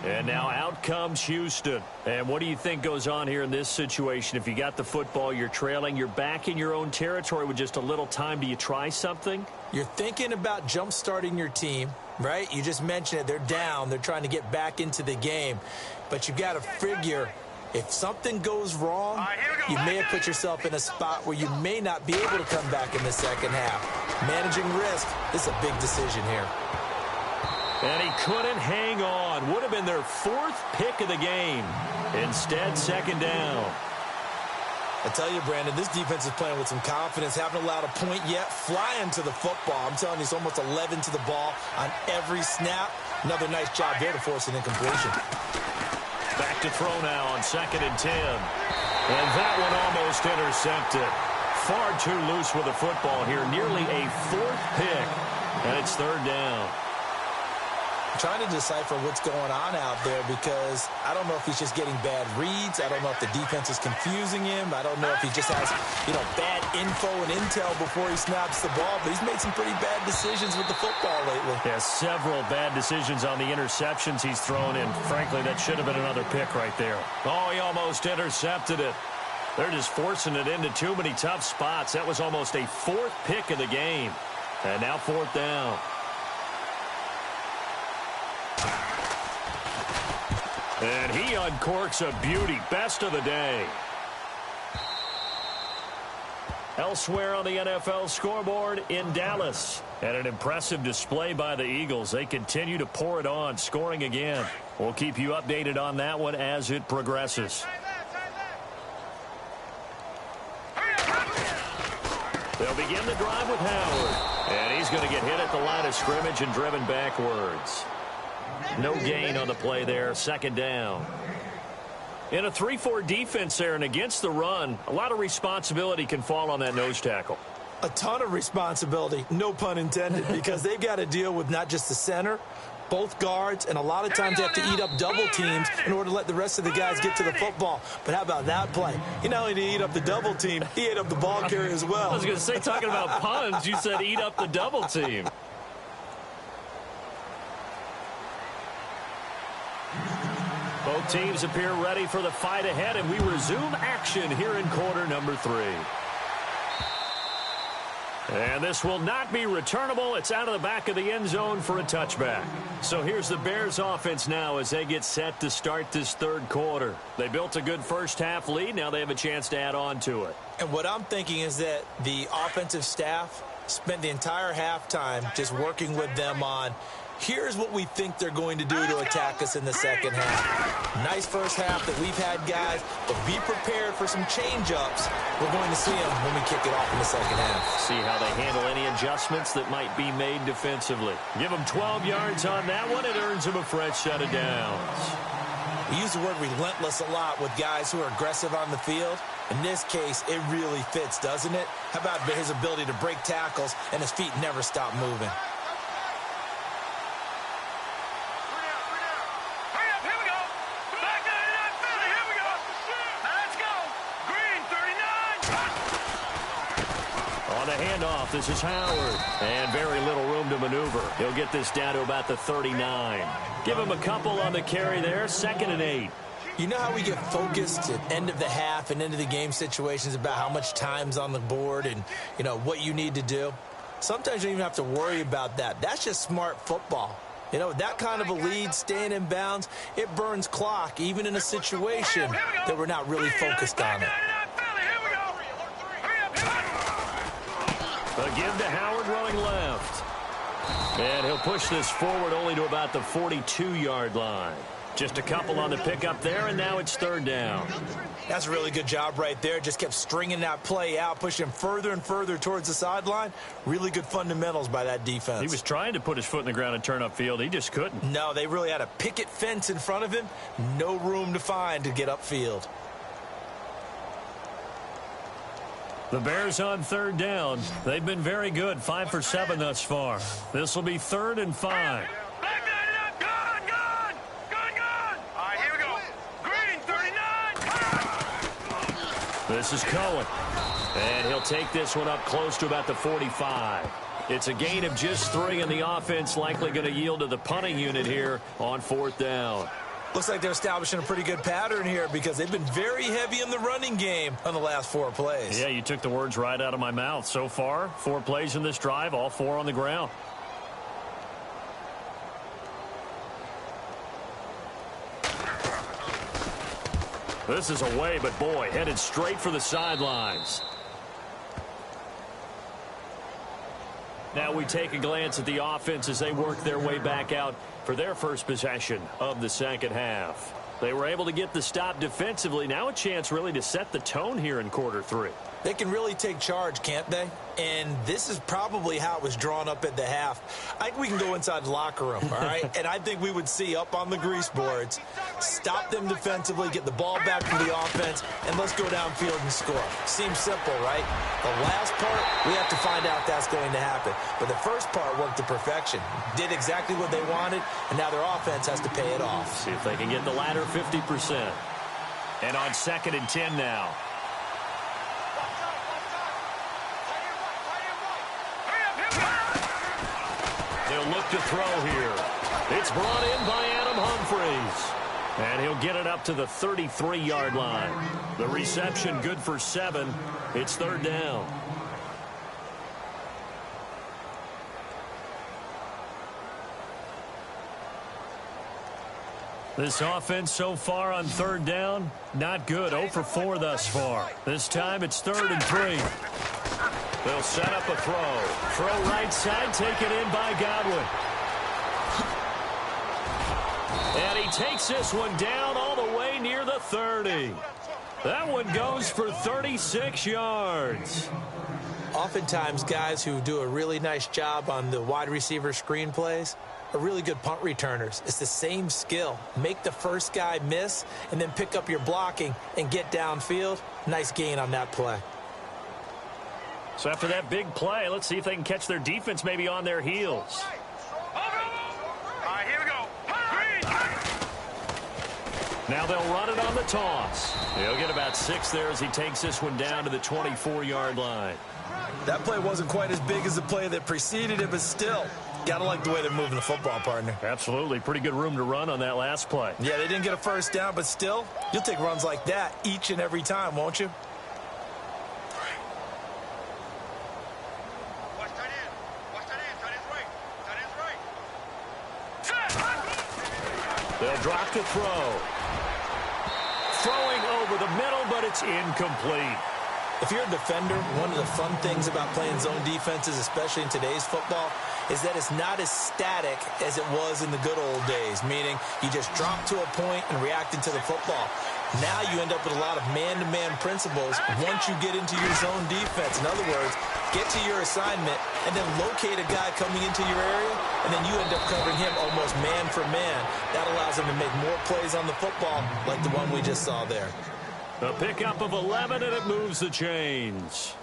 Speaker 2: And now out comes Houston. And what do you think goes on here in this situation? If you got the football, you're trailing, you're back in your own territory with just a little time. Do you try something?
Speaker 3: You're thinking about jump-starting your team, right? You just mentioned it. They're down. They're trying to get back into the game. But you've got to figure, if something goes wrong, you may have put yourself in a spot where you may not be able to come back in the second half. Managing risk is a big decision here.
Speaker 2: And he couldn't hang on. Would have been their 4th pick of the game. Instead, second down.
Speaker 3: I tell you, Brandon, this defense is playing with some confidence. Haven't allowed a point yet. Flying to the football. I'm telling you, it's almost 11 to the ball on every snap. Another nice job there to force an incompletion.
Speaker 2: Back to throw now on 2nd and 10. And that one almost intercepted. Far too loose with the football here. Nearly a 4th pick. And it's 3rd down.
Speaker 3: I'm trying to decipher what's going on out there because I don't know if he's just getting bad reads. I don't know if the defense is confusing him. I don't know if he just has, bad info and intel before he snaps the ball. But he's made some pretty bad decisions with the football lately.
Speaker 2: Yeah, several bad decisions on the interceptions he's thrown in. Frankly, that should have been another pick right there. Oh, he almost intercepted it. They're just forcing it into too many tough spots. That was almost a 4th pick of the game. And now 4th down. And he uncorks a beauty. Best of the day. Elsewhere on the NFL scoreboard in Dallas. And an impressive display by the Eagles. They continue to pour it on, scoring again. We'll keep you updated on that one as it progresses. They'll begin the drive with Howard. And he's going to get hit at the line of scrimmage and driven backwards. No gain on the play there. Second down. In a 3-4 defense there and against the run, a lot of responsibility can fall on that nose tackle.
Speaker 3: A ton of responsibility, no pun intended, because they've got to deal with not just the center, both guards, and a lot of times they have to eat up double teams in order to let the rest of the guys get to the football. But how about that play? He not only did he eat up the double team, he ate up the ball carrier as well.
Speaker 2: I was going to say, talking about puns, you said eat up the double team. Both teams appear ready for the fight ahead, and we resume action here in quarter number 3. And this will not be returnable. It's out of the back of the end zone for a touchback. So here's the Bears offense now as they get set to start this third quarter. They built a good first half lead. Now they have a chance to add on to it.
Speaker 3: And what I'm thinking is that the offensive staff spent the entire halftime just working with them on, here's what we think they're going to do to attack us in the second half. Nice first half that we've had, guys, but be prepared for some change-ups. We're going to see them when we kick it off in the second half.
Speaker 2: See how they handle any adjustments that might be made defensively. Give them 12 yards on that one. It earns them a fresh set of downs.
Speaker 3: We use the word relentless a lot with guys who are aggressive on the field. In this case, it really fits, doesn't it? How about his ability to break tackles and his feet never stop moving?
Speaker 2: Handoff. This is Howard. And very little room to maneuver. He'll get this down to about the 39. Give him a couple on the carry there. 2nd and 8.
Speaker 3: You know how we get focused at end of the half and end of the game situations about how much time's on the board and, you know, what you need to do? Sometimes you don't even have to worry about that. That's just smart football. You know, that kind of a lead, staying in bounds, it burns clock, even in a situation that we're not really focused on it.
Speaker 2: A give to Howard running left. And he'll push this forward only to about the 42-yard line. Just a couple on the pickup there, and now it's 3rd down.
Speaker 3: That's a really good job right there. Just kept stringing that play out, pushing further and further towards the sideline. Really good fundamentals by that defense.
Speaker 2: He was trying to put his foot in the ground and turn upfield. He just couldn't.
Speaker 3: No, they really had a picket fence in front of him. No room to find to get upfield.
Speaker 2: The Bears on 3rd down. They've been very good, 5 for 7 thus far. This will be 3rd and 5.
Speaker 4: All right, here we go. Green, 39.
Speaker 2: This is Cohen. And he'll take this one up close to about the 45. It's a gain of just 3, and the offense likely going to yield to the punting unit here on 4th down.
Speaker 3: Looks like they're establishing a pretty good pattern here because they've been very heavy in the running game on the last 4 plays.
Speaker 2: Yeah, you took the words right out of my mouth. So far, 4 plays in this drive, all 4 on the ground. This is away, but boy, headed straight for the sidelines. Now we take a glance at the offense as they work their way back out for their first possession of the second half. They were able to get the stop defensively. Now a chance really to set the tone here in quarter 3.
Speaker 3: They can really take charge, can't they? And this is probably how it was drawn up at the half. I think we can go inside the locker room, all right? And I think we would see up on the grease boards, stop them defensively, get the ball back from the offense, and let's go downfield and score. Seems simple, right? The last part, we have to find out if that's going to happen. But the first part worked to perfection. Did exactly what they wanted, and now their offense has to pay it off.
Speaker 2: See if they can get the latter 50%. And on 2nd and 10 now. He'll look to throw here. It's brought in by Adam Humphries. And he'll get it up to the 33-yard line. The reception good for 7. It's 3rd down. This offense so far on 3rd down, not good. 0 for 4 thus far. This time it's 3rd and 3. They'll set up a throw. Throw right side, taken in by Godwin. And he takes this one down all the way near the 30. That one goes for 36 yards.
Speaker 3: Oftentimes, guys who do a really nice job on the wide receiver screen plays are really good punt returners. It's the same skill. Make the first guy miss and then pick up your blocking and get downfield. Nice gain on that play.
Speaker 2: So after that big play, let's see if they can catch their defense maybe on their heels.
Speaker 4: All right, here we go.
Speaker 2: Now they'll run it on the toss. He'll get about 6 there as he takes this one down to the 24-yard line.
Speaker 3: That play wasn't quite as big as the play that preceded it, but still, gotta like the way they're moving the football, partner.
Speaker 2: Absolutely. Pretty good room to run on that last play.
Speaker 3: Yeah, they didn't get a first down, but still, you'll take runs like that each and every time, won't you?
Speaker 4: Watch tight end. Watch tight end. Tight end's right. Tight end's right.
Speaker 2: They'll drop to throw. Throwing over the middle, but it's incomplete.
Speaker 3: If you're a defender, one of the fun things about playing zone defenses, especially in today's football, is that it's not as static as it was in the good old days, meaning you just drop to a point and react into the football. Now you end up with a lot of man-to-man principles once you get into your zone defense. In other words, get to your assignment and then locate a guy coming into your area, and then you end up covering him almost man for man. That allows him to make more plays on the football like the one we just saw there.
Speaker 2: A pickup of 11, and it moves the chains.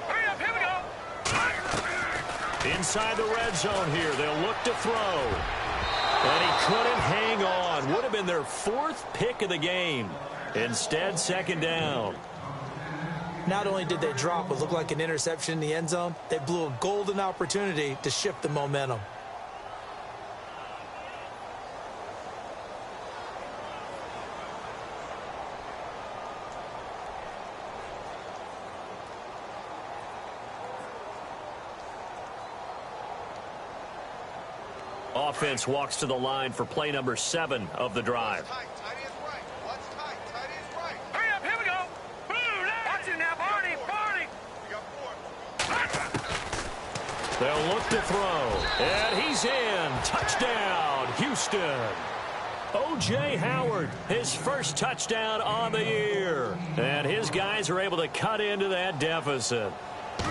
Speaker 4: Hurry up, here we go.
Speaker 2: Inside the red zone here, they'll look to throw. And he couldn't hang on. Would have been their 4th pick of the game. Instead, second down.
Speaker 3: Not only did they drop what looked like an interception in the end zone, they blew a golden opportunity to shift the momentum.
Speaker 2: Offense walks to the line for play number 7 of the drive.
Speaker 4: Hurry up, here we go. Watch it now, Barney. We got 4.
Speaker 2: They'll look to throw. And he's in. Touchdown, Houston. O.J. Howard, his first touchdown on the year. And his guys are able to cut into that deficit.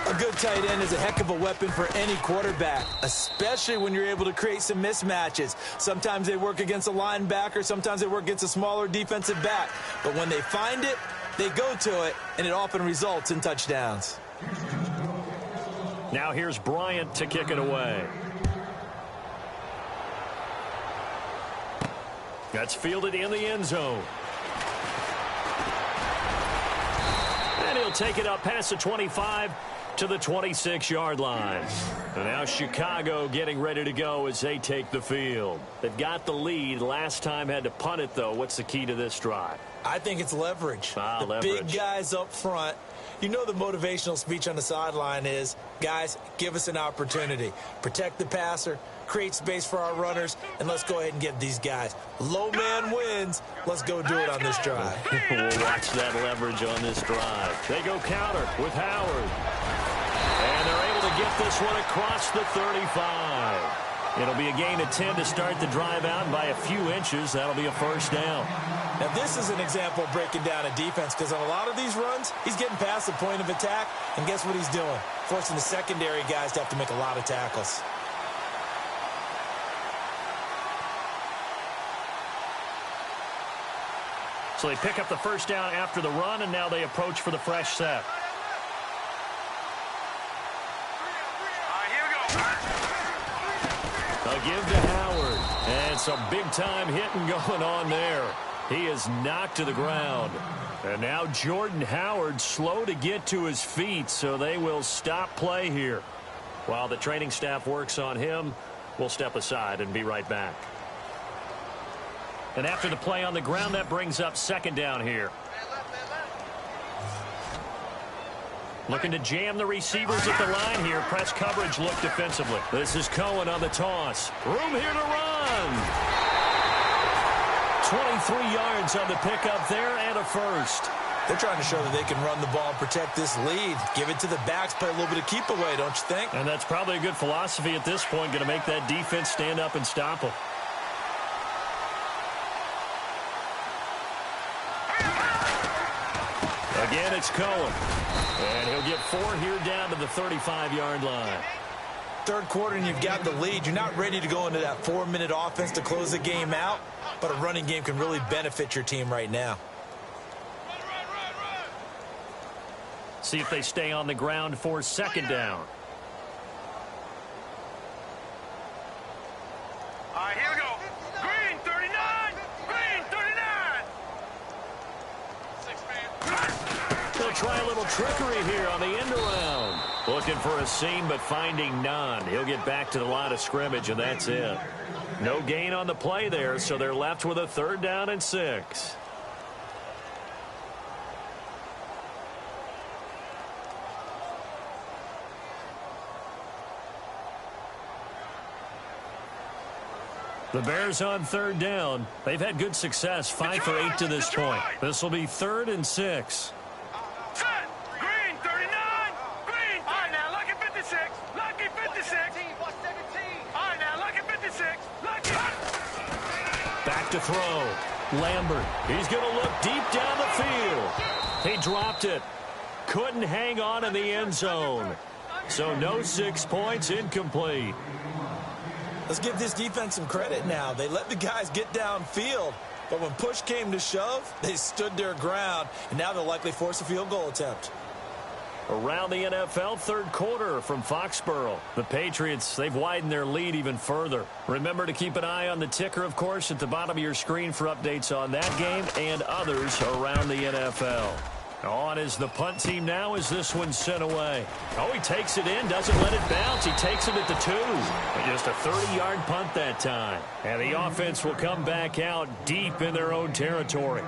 Speaker 3: A good tight end is a heck of a weapon for any quarterback, especially when you're able to create some mismatches. Sometimes they work against a linebacker, sometimes they work against a smaller defensive back. But when they find it, they go to it, and it often results in touchdowns.
Speaker 2: Now here's Bryant to kick it away. That's fielded in the end zone. And he'll take it up past the 25 to the 26-yard line. And now Chicago getting ready to go as they take the field. They've got the lead. Last time had to punt it, though. What's the key to this drive?
Speaker 3: I think it's leverage. The
Speaker 2: leverage.
Speaker 3: Big guys up front. You know the motivational speech on the sideline is, guys, give us an opportunity. Protect the passer, create space for our runners, and let's go ahead and get these guys. Low man wins. Let's go do it on this drive.
Speaker 2: We'll watch that leverage on this drive. They go counter with Howard. And they're able to get this one across the 35. It'll be a gain of 10 to start the drive out, and by a few inches, that'll be a first down.
Speaker 3: Now, this is an example of breaking down a defense, because on a lot of these runs, he's getting past the point of attack, and guess what he's doing? Forcing the secondary guys to have to make a lot of tackles.
Speaker 2: So they pick up the first down after the run, and now they approach for the fresh set. A give to Howard. And some big-time hitting going on there. He is knocked to the ground. And now Jordan Howard slow to get to his feet, so they will stop play here. While the training staff works on him, we'll step aside and be right back. And after the play on the ground, that brings up second down here. Looking to jam the receivers at the line here. Press coverage look defensively. This is Cohen on the toss. Room here to run. 23 yards on the pickup there and a first.
Speaker 3: They're trying to show that they can run the ball and protect this lead. Give it to the backs, play a little bit of keep away, don't you think?
Speaker 2: And that's probably a good philosophy at this point. Going to make that defense stand up and stop them. Again, it's Cohen. And he'll get 4 here down to the 35-yard line.
Speaker 3: Third quarter and you've got the lead. You're not ready to go into that 4-minute offense to close the game out, but a running game can really benefit your team right now.
Speaker 2: See if they stay on the ground for second down.
Speaker 4: All right, here we go. Green, 39. Green, 39.
Speaker 2: They'll try a little trickery here on the end around. Looking for a seam, but finding none. He'll get back to the line of scrimmage, and that's it. No gain on the play there, so they're left with a 3rd down and 6. The Bears on 3rd down. They've had good success, 5 for 8 to this point. This will be 3rd and 6.
Speaker 4: Set. Green, 39. Green. All right, now, lucky 56. Lucky 56. All right, now, lucky 56. Lucky.
Speaker 2: Back to throw. Lambert. He's going to look deep down the field. He dropped it. Couldn't hang on in the end zone. So no 6 points, incomplete.
Speaker 3: Let's give this defense some credit now. They let the guys get downfield, but when push came to shove, they stood their ground, and now they'll likely force a field goal attempt.
Speaker 2: Around the NFL, 3rd quarter from Foxborough. The Patriots, they've widened their lead even further. Remember to keep an eye on the ticker, of course, at the bottom of your screen for updates on that game and others around the NFL. On is the punt team now as this one's sent away. Oh, he takes it in, doesn't let it bounce. He takes it at the 2. Just a 30-yard punt that time. And the offense will come back out deep in their own territory.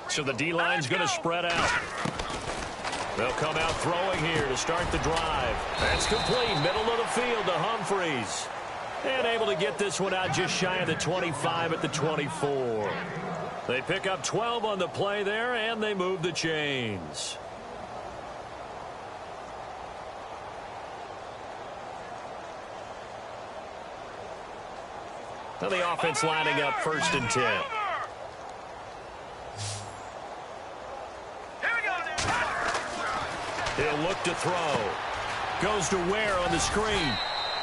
Speaker 2: So the D-line's going to spread out. They'll come out throwing here to start the drive. That's complete. Middle of the field to Humphreys. And able to get this one out just shy of the 25 at the 24. They pick up 12 on the play there, and they move the chains. Now the offense lining up 1st and 10. He'll look to throw. Goes to Ware on the screen.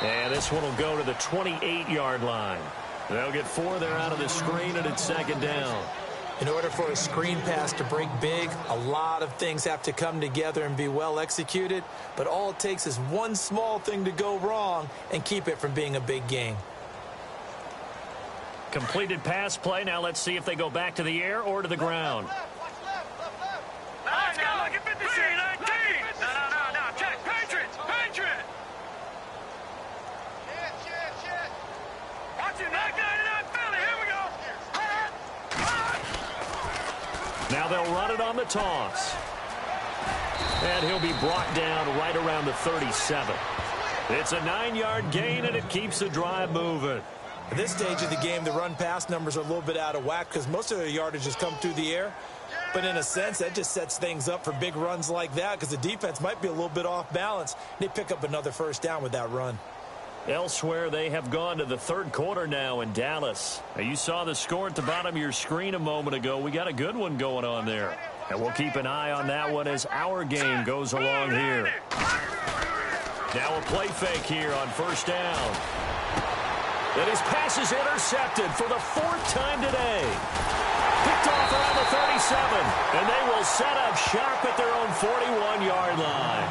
Speaker 2: And this one will go to the 28-yard line. They'll get 4 there out of the screen, and it's 2nd down.
Speaker 3: In order for a screen pass to break big, a lot of things have to come together and be well executed. But all it takes is one small thing to go wrong and keep it from being a big gain.
Speaker 2: Completed pass play. Now let's see if they go back to the air or to the ground.
Speaker 4: Let's go. Look at 56. No. Check. Patriots. Watch it. 99 Philly. Here we go.
Speaker 2: Now they'll run it on the toss. And he'll be brought down right around the 37. It's a 9-yard gain, and it keeps the drive moving.
Speaker 3: At this stage of the game, the run-pass numbers are a little bit out of whack because most of their yardage has come through the air. But in a sense, that just sets things up for big runs like that because the defense might be a little bit off balance. They pick up another 1st down with that run.
Speaker 2: Elsewhere, they have gone to the 3rd quarter now in Dallas. Now, you saw the score at the bottom of your screen a moment ago. We got a good one going on there. And we'll keep an eye on that one as our game goes along here. Now a play fake here on 1st down. And his pass is intercepted for the 4th time today. Picked off around the 37. And they will set up shop at their own 41-yard line.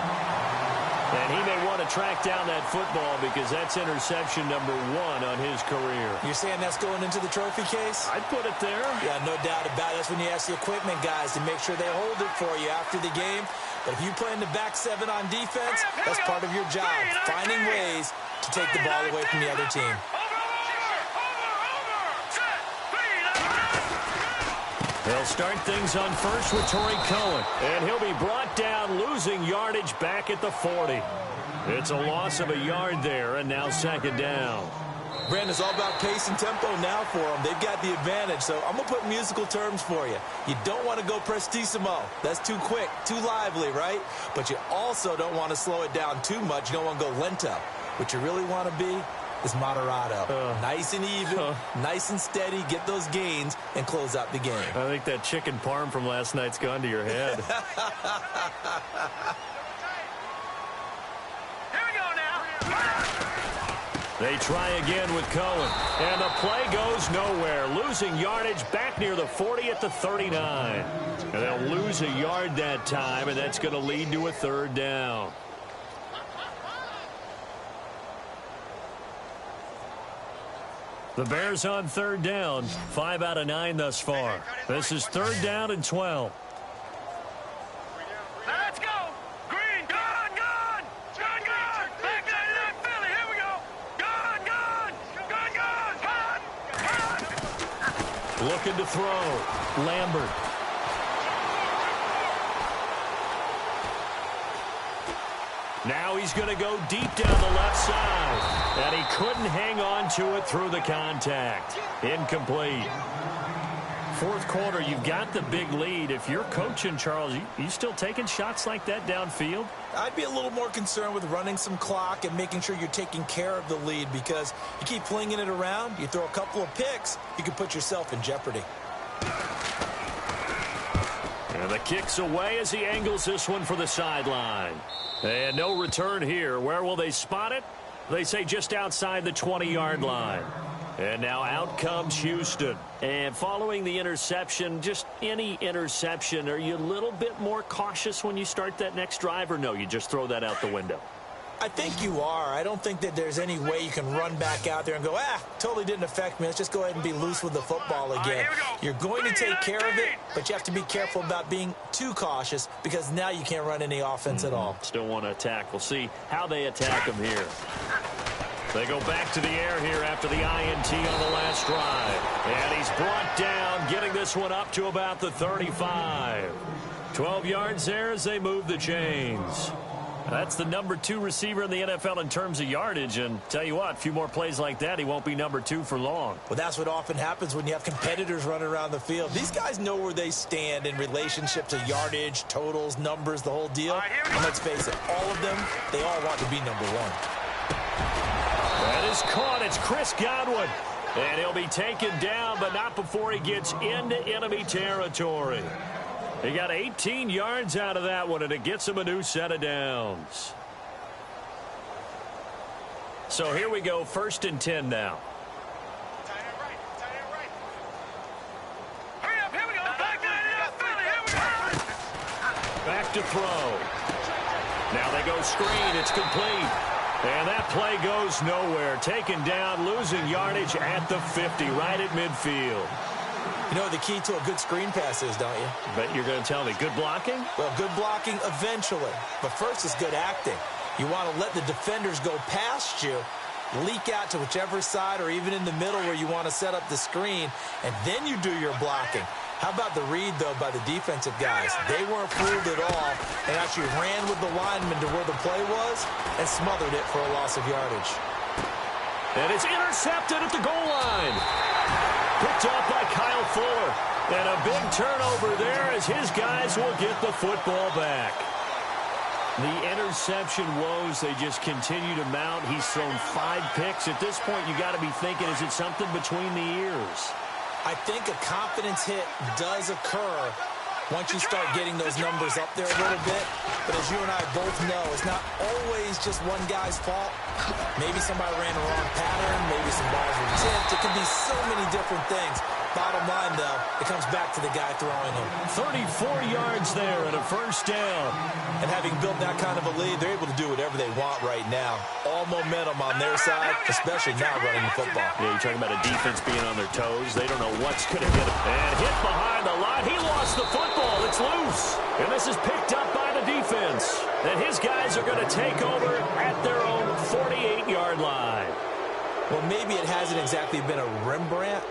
Speaker 2: And he may want to track down that football because that's interception number 1 on his career.
Speaker 3: You're saying that's going into the trophy case?
Speaker 2: I'd put it there.
Speaker 3: Yeah, no doubt about it. That's when you ask the equipment guys to make sure they hold it for you after the game. But if you play in the back 7 on defense, that's part of your job, finding ways to take the ball away from the other team.
Speaker 2: They'll start things on first with Torrey Cohen. And he'll be brought down, losing yardage back at the 40. It's a loss of a yard there, and now second down.
Speaker 3: Brandon, it's all about pace and tempo now for them. They've got the advantage, so I'm going to put musical terms for you. You don't want to go prestissimo. That's too quick, too lively, right? But you also don't want to slow it down too much. You don't want to go lento. What you really want to be is moderato. Nice and even, nice and steady, get those gains, and close out the game.
Speaker 2: I think that chicken parm from last night's gone to your head.
Speaker 4: Here we go now.
Speaker 2: They try again with Cohen. And the play goes nowhere. Losing yardage back near the 40 at the 39. And they'll lose a yard that time, and that's going to lead to a third down. The Bears on third down, 5 out of 9 thus far. This is third down and 12.
Speaker 4: Let's go. Green, gone. Back to that Philly. Here we go. Gone.
Speaker 2: Looking to throw. Lambert. Now he's going to go deep down the left side. And he couldn't hang on to it through the contact. Incomplete. Fourth quarter, you've got the big lead. If you're coaching, Charles, you still taking shots like that downfield?
Speaker 3: I'd be a little more concerned with running some clock and making sure you're taking care of the lead, because you keep flinging it around, you throw a couple of picks, you can put yourself in jeopardy.
Speaker 2: And the kick's away as he angles this one for the sideline. And no return here. Where will they spot it? They say just outside the 20-yard line. And now out comes Houston. And following the interception, just any interception, are you a little bit more cautious when you start that next drive, or no, you just throw that out the window?
Speaker 3: I think you are. I don't think that there's any way you can run back out there and go, totally didn't affect me. Let's just go ahead and be loose with the football again. You're going to take care of it, but you have to be careful about being too cautious, because now you can't run any offense at all.
Speaker 2: Still want to attack. We'll see how they attack him here. They go back to the air here after the INT on the last drive. And he's brought down, getting this one up to about the 35. 12 yards there as they move the chains. That's the number 2 receiver in the NFL in terms of yardage. And tell you what, a few more plays like that, he won't be number 2 for long.
Speaker 3: Well, that's what often happens when you have competitors running around the field. These guys know where they stand in relationship to yardage, totals, numbers, the whole deal. And let's face it, all of them, they all want to be number 1.
Speaker 2: That is caught. It's Chris Godwin. And he'll be taken down, but not before he gets into enemy territory. He got 18 yards out of that one, and it gets him a new set of downs. So here we go, 1st and 10 now. Back to throw. Now they go screen. It's complete. And that play goes nowhere. Taken down, losing yardage at the 50, right at midfield.
Speaker 3: You know what the key to a good screen pass is, don't you?
Speaker 2: Bet you're going to tell me. Good blocking?
Speaker 3: Well, good blocking eventually. But first is good acting. You want to let the defenders go past you, leak out to whichever side or even in the middle where you want to set up the screen, and then you do your blocking. How about the read, though, by the defensive guys? They weren't fooled at all and actually ran with the lineman to where the play was and smothered it for a loss of yardage.
Speaker 2: And it's intercepted at the goal line. Picked off by Kyle Fuller. And a big turnover there as his guys will get the football back. The interception woes, they just continue to mount. He's thrown 5 picks. At this point, you got to be thinking, is it something between the ears?
Speaker 3: I think a confidence hit does occur once you start getting those numbers up there a little bit. But as you and I both know, it's not always just one guy's fault. Maybe somebody ran the wrong pattern. Maybe some balls were tipped. It could be so many different things. Bottom line, though, it comes back to the guy throwing them.
Speaker 2: 34 yards there and a first down.
Speaker 3: And having built that kind of a lead, they're able to do whatever they want right now. All momentum on their side, especially now running the football.
Speaker 2: Yeah, you're talking about a defense being on their toes. They don't know what's going to hit them. And hit behind the line. He lost the football. It's loose. And this is picked up by the defense. And his guys are going to take over at their own 48-yard line.
Speaker 3: Well, maybe it hasn't exactly been a Rembrandt,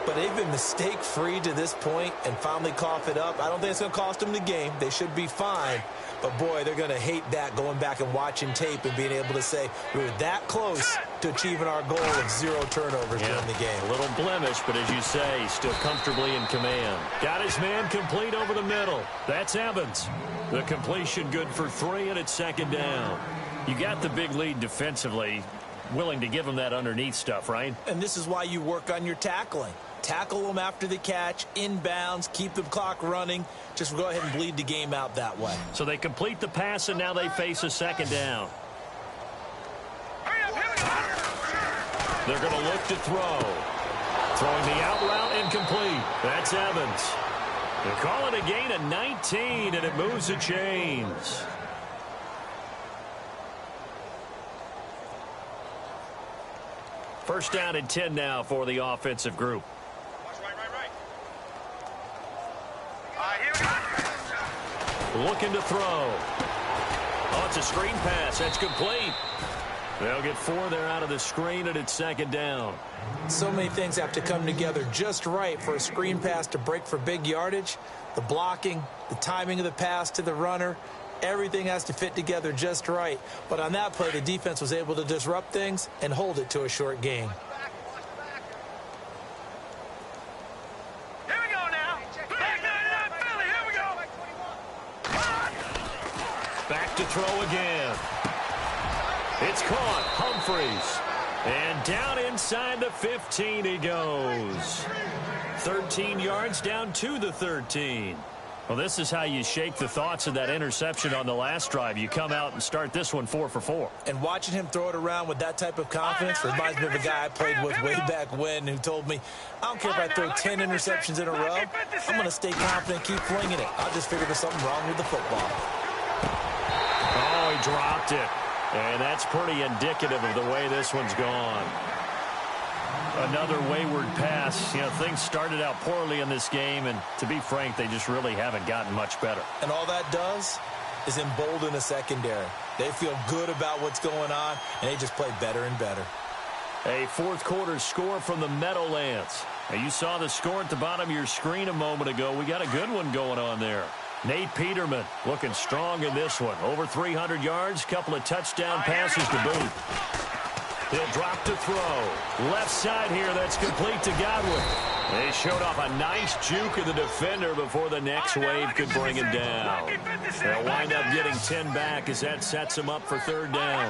Speaker 3: but they've been mistake-free to this point and finally cough it up. I don't think it's going to cost them the game. They should be fine. But, boy, they're going to hate that, going back and watching tape and being able to say we were that close to achieving our goal of 0 turnovers during the game.
Speaker 2: A little blemish, but as you say, still comfortably in command. Got his man complete over the middle. That's Evans. The completion good for 3, and it's second down. You got the big lead defensively. Willing to give him that underneath stuff, right?
Speaker 3: And this is why you work on your tackling. Tackle them after the catch, inbounds, keep the clock running. Just go ahead and bleed the game out that way.
Speaker 2: So they complete the pass, and now they face a second down. They're going to look to throw. Throwing the out route incomplete. That's Evans. They call it a gain of 19, and it moves the chains. First down and 10 now for the offensive group. Looking to throw. Oh, it's a screen pass. That's complete. They'll get 4 there out of the screen, and it's second down.
Speaker 3: So many things have to come together just right for a screen pass to break for big yardage. The blocking, the timing of the pass to the runner, everything has to fit together just right. But on that play, the defense was able to disrupt things and hold it to a short gain.
Speaker 4: Here we go now. Philly, here we go.
Speaker 2: Back to throw again. It's caught. Humphreys. And down inside the 15 he goes. 13 yards down to the 13. Well, this is how you shake the thoughts of that interception on the last drive. You come out and start this one 4 for 4.
Speaker 3: And watching him throw it around with that type of confidence reminds me of a guy I played with way back when who told me, I don't care if I throw 10 interceptions in a row. I'm going to stay confident, keep flinging it. I'll just figure there's something wrong with the football.
Speaker 2: Oh, he dropped it. And that's pretty indicative of the way this one's gone. Another wayward pass. You know, things started out poorly in this game, and to be frank, they just really haven't gotten much better.
Speaker 3: And all that does is embolden the secondary. They feel good about what's going on, and they just play better and better.
Speaker 2: A fourth quarter score from the Meadowlands. Now, you saw the score at the bottom of your screen a moment ago. We got a good one going on there. Nate Peterman looking strong in this one. Over 300 yards, couple of touchdown passes to boot. He'll drop to throw. Left side here, that's complete to Godwin. They showed off a nice juke of the defender before the next wave could bring him down. They'll wind up getting 10 back as that sets them up for third down.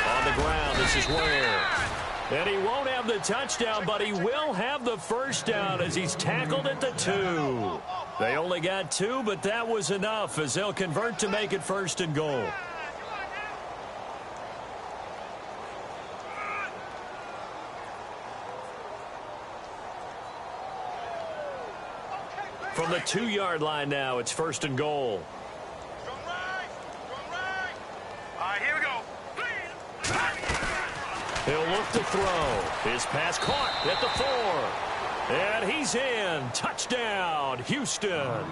Speaker 2: On the ground, this is Ware. And he won't have the touchdown, but he will have the first down as he's tackled at the 2. They only got 2, but that was enough as they'll convert to make it first and goal. From the 2-yard line now, it's first and goal.
Speaker 4: Here we go.
Speaker 2: He'll look to throw. His pass caught at the 4. And he's in. Touchdown, Houston.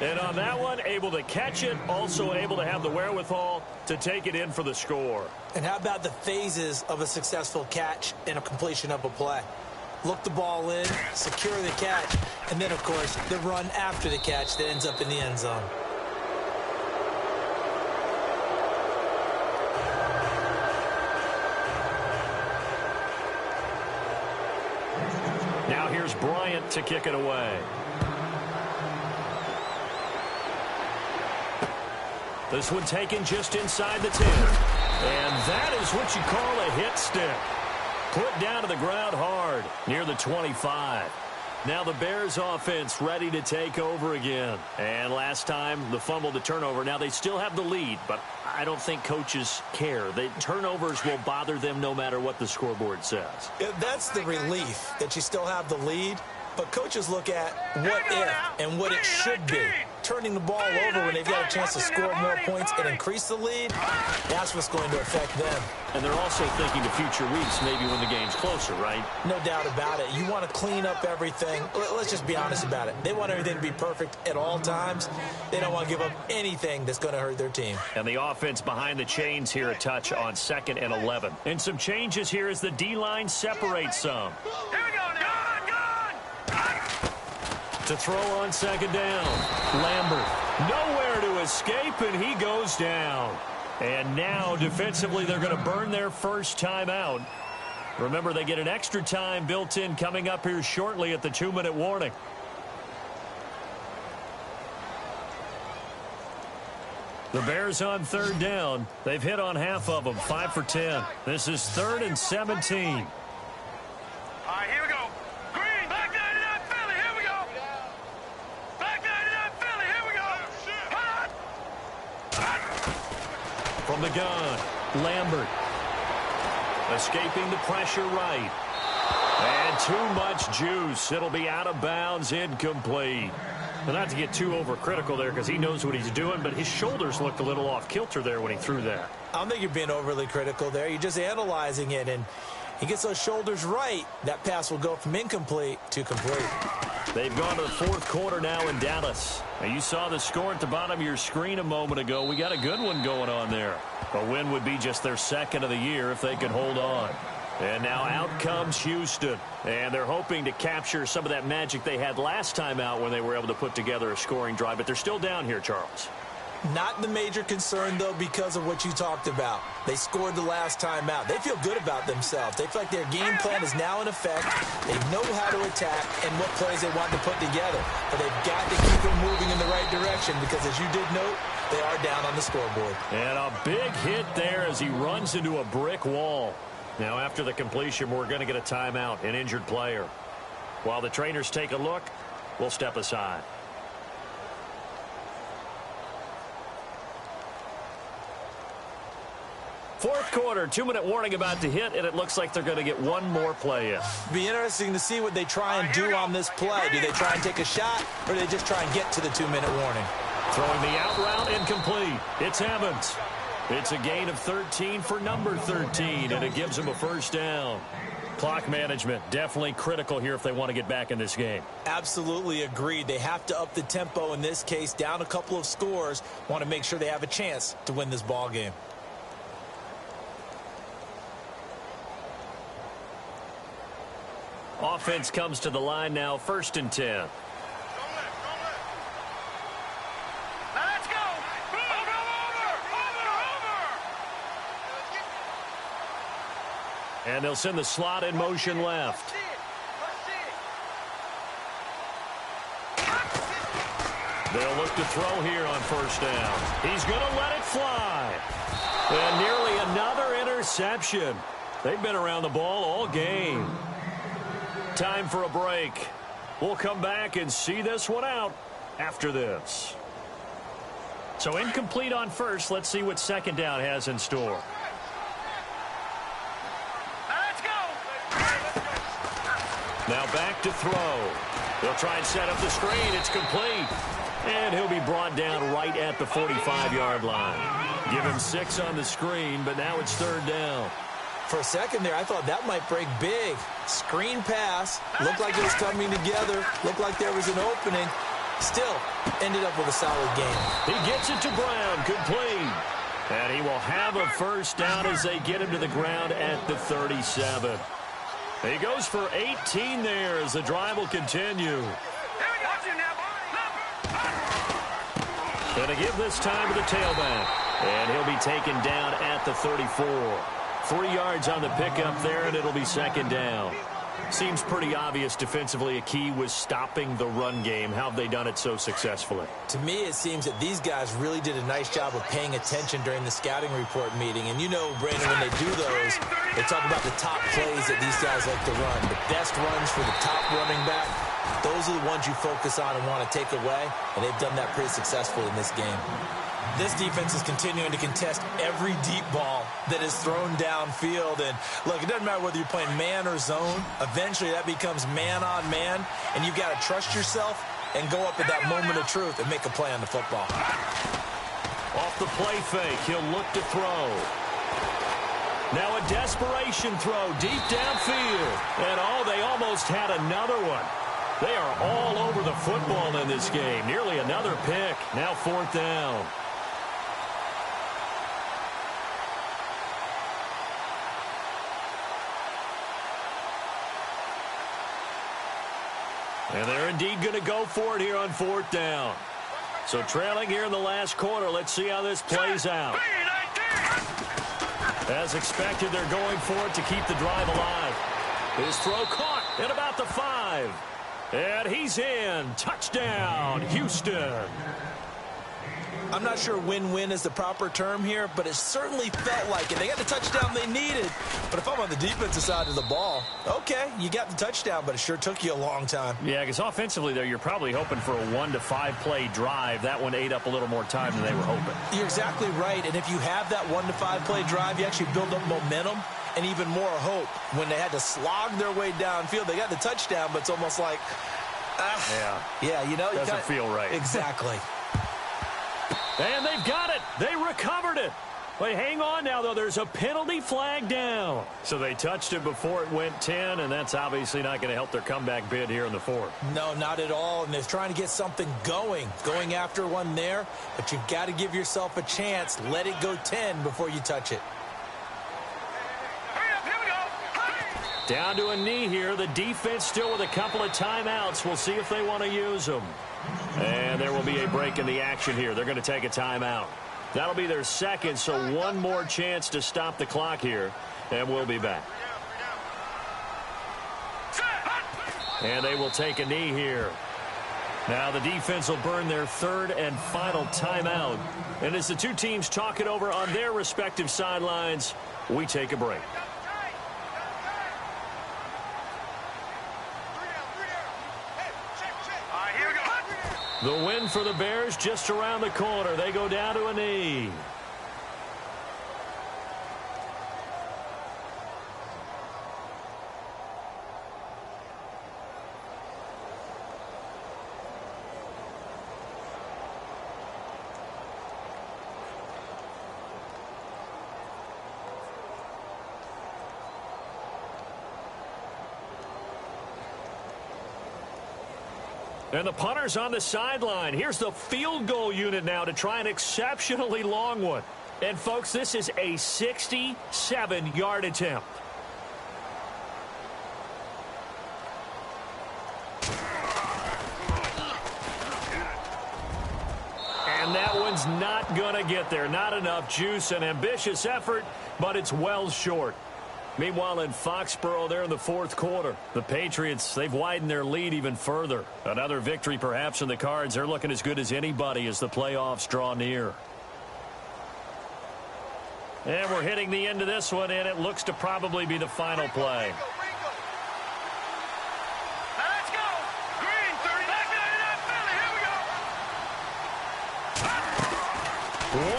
Speaker 2: And on that one, able to catch it, also able to have the wherewithal to take it in for the score.
Speaker 3: And how about the phases of a successful catch and a completion of a play? Look the ball in, secure the catch, and then, of course, the run after the catch that ends up in the end zone.
Speaker 2: Now here's Bryant to kick it away. This one taken just inside the 10. And that is what you call a hit stick. Put down to the ground hard near the 25. Now the Bears offense ready to take over again. And last time, the fumble to turnover. Now they still have the lead, but I don't think coaches care. The turnovers will bother them no matter what the scoreboard says.
Speaker 3: Yeah, that's the relief, that you still have the lead. But coaches look at what if and what it should be. Turning the ball over when they've got a chance to score more points and increase the lead, that's what's going to affect them.
Speaker 2: And they're also thinking to future weeks, maybe when the game's closer, right?
Speaker 3: No doubt about it. You want to clean up everything. Let's just be honest about it. They want everything to be perfect at all times. They don't want to give up anything that's going to hurt their team.
Speaker 2: And the offense behind the chains here a touch on 2nd and 11. And some changes here as the D-line separates some.
Speaker 4: Here we go now.
Speaker 2: To throw on 2nd down. Lambert nowhere to escape, and he goes down. And now defensively they're going to burn their first timeout. Remember, they get an extra time built in coming up here shortly at the 2-minute warning. The Bears on 3rd down. They've hit on half of them, 5 for 10. This is 3rd and 17.
Speaker 4: All right, here we go. Green, back 99 Philly, here we go. Back 99 Philly, here we go.
Speaker 2: From the gun, Lambert. Escaping the pressure right. And too much juice. It'll be out of bounds, incomplete. Well, not to get too overcritical there because he knows what he's doing, but his shoulders looked a little off kilter there when he threw that.
Speaker 3: I don't think you're being overly critical there. You're just analyzing it, and he gets those shoulders right. That pass will go from incomplete to complete.
Speaker 2: They've gone to the 4th quarter now in Dallas. Now, you saw the score at the bottom of your screen a moment ago. We got a good one going on there. A win would be just their 2nd of the year if they could hold on. And now out comes Houston. And they're hoping to capture some of that magic they had last time out when they were able to put together a scoring drive. But they're still down here, Charles.
Speaker 3: Not the major concern, though, because of what you talked about. They scored the last time out. They feel good about themselves. They feel like their game plan is now in effect. They know how to attack and what plays they want to put together. But they've got to keep it moving in the right direction because, as you did note, they are down on the scoreboard.
Speaker 2: And a big hit there as he runs into a brick wall. Now, after the completion, we're going to get a timeout, an injured player. While the trainers take a look, we'll step aside. Fourth quarter, 2-minute warning about to hit, and it looks like they're going to get one more play in.
Speaker 3: Be interesting to see what they try and do on this play. Do they try and take a shot, or do they just try and get to the 2-minute warning?
Speaker 2: Throwing the out route, incomplete. It's Evans. It's a gain of 13 for number 13, and it gives them a first down. Clock management, definitely critical here if they want to get back in this game.
Speaker 3: Absolutely agreed. They have to up the tempo in this case, down a couple of scores. Want to make sure they have a chance to win this ball game.
Speaker 2: Offense comes to the line now, 1st and 10.
Speaker 4: Let's go.
Speaker 2: And they'll send the slot in motion left. They'll look to throw here on 1st down. He's going to let it fly. And nearly another interception. They've been around the ball all game. Time for a break. We'll come back and see this one out after this. So incomplete on 1st. Let's see what 2nd down has in store.
Speaker 4: Let's go.
Speaker 2: Now back to throw. They'll try and set up the screen. It's complete. And he'll be brought down right at the 45-yard line. Give him 6 on the screen, but now it's 3rd down.
Speaker 3: For a second there, I thought that might break big. Screen pass. Looked like it was coming together. Looked like there was an opening. Still, ended up with a solid game.
Speaker 2: He gets it to Brown, complete. And he will have a first down as they get him to the ground at the 37. He goes for 18 there as the drive will continue. Going to give this time to the tailback. And he'll be taken down at the 34. 3 yards on the pickup there, and it'll be 2nd down. Seems pretty obvious defensively a key was stopping the run game. How have they done it so successfully?
Speaker 3: To me, it seems that these guys really did a nice job of paying attention during the scouting report meeting. And you know, Brandon, when they do those, they talk about the top plays that these guys like to run. The best runs for the top running back. Those are the ones you focus on and want to take away, and they've done that pretty successfully in this game. This defense is continuing to contest every deep ball that is thrown downfield. And, look, it doesn't matter whether you're playing man or zone. Eventually, that becomes man on man, and you've got to trust yourself and go up at that moment of truth and make a play on the football.
Speaker 2: Off the play fake, he'll look to throw. Now a desperation throw deep downfield. And, oh, they almost had another one. They are all over the football in this game. Nearly another pick. Now 4th down. And they're indeed going to go for it here on 4th down. So trailing here in the last quarter. Let's see how this plays out. As expected, they're going for it to keep the drive alive. His throw caught at about the 5. And he's in. Touchdown, Houston.
Speaker 3: I'm not sure win-win is the proper term here, but it certainly felt like it. They got the touchdown they needed. But if I'm on the defensive side of the ball, okay, you got the touchdown, but it sure took you a long time.
Speaker 2: Yeah, because offensively, there, you're probably hoping for a 1 to 5 play drive. That one ate up a little more time than they were hoping.
Speaker 3: You're exactly right. And if you have that 1 to 5 play drive, you actually build up momentum and even more hope. When they had to slog their way downfield, they got the touchdown, but it's almost like, yeah, you know,
Speaker 2: doesn't feel right.
Speaker 3: Exactly.
Speaker 2: And they've got it. They recovered it. Wait, hang on now, though. There's a penalty flag down. So they touched it before it went 10, and that's obviously not going to help their comeback bid here in the 4th.
Speaker 3: No, not at all. And they're trying to get something going after one there. But you've got to give yourself a chance. Let it go 10 before you touch it.
Speaker 2: Down to a knee here. The defense still with a couple of timeouts. We'll see if they want to use them. And there will be a break in the action here. They're going to take a timeout. That'll be their second, so one more chance to stop the clock here. And we'll be back. And they will take a knee here. Now the defense will burn their 3rd and final timeout. And as the two teams talk it over on their respective sidelines, we take a break. The win for the Bears just around the corner. They go down to a knee. And the punter's on the sideline. Here's the field goal unit now to try an exceptionally long one. And, folks, this is a 67-yard attempt. And that one's not going to get there. Not enough juice. An ambitious effort, but it's well short. Meanwhile, in Foxborough, they're in the 4th quarter. The Patriots, they've widened their lead even further. Another victory perhaps in the cards. They're looking as good as anybody as the playoffs draw near. And we're hitting the end of this one, and it looks to probably be the final play.
Speaker 4: Let's go. Green, 30. Here we go.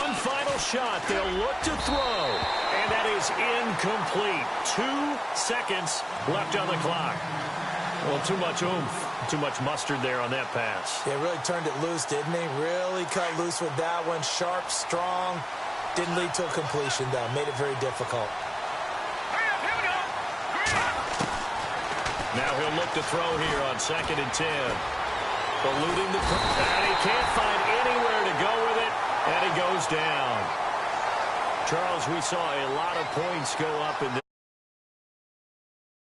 Speaker 2: One final shot. They'll look to throw. And that is incomplete. 2 seconds left on the clock. Well, too much oomph, too much mustard there on that pass.
Speaker 3: They really turned it loose, didn't they? Really cut loose with that one. Sharp, strong. Didn't lead to a completion, though. Made it very difficult.
Speaker 2: Now he'll look to throw here on 2nd and 10. Eluding the... And he can't find anywhere to go with it, and he goes down. Charles, we saw a lot of points go up in this.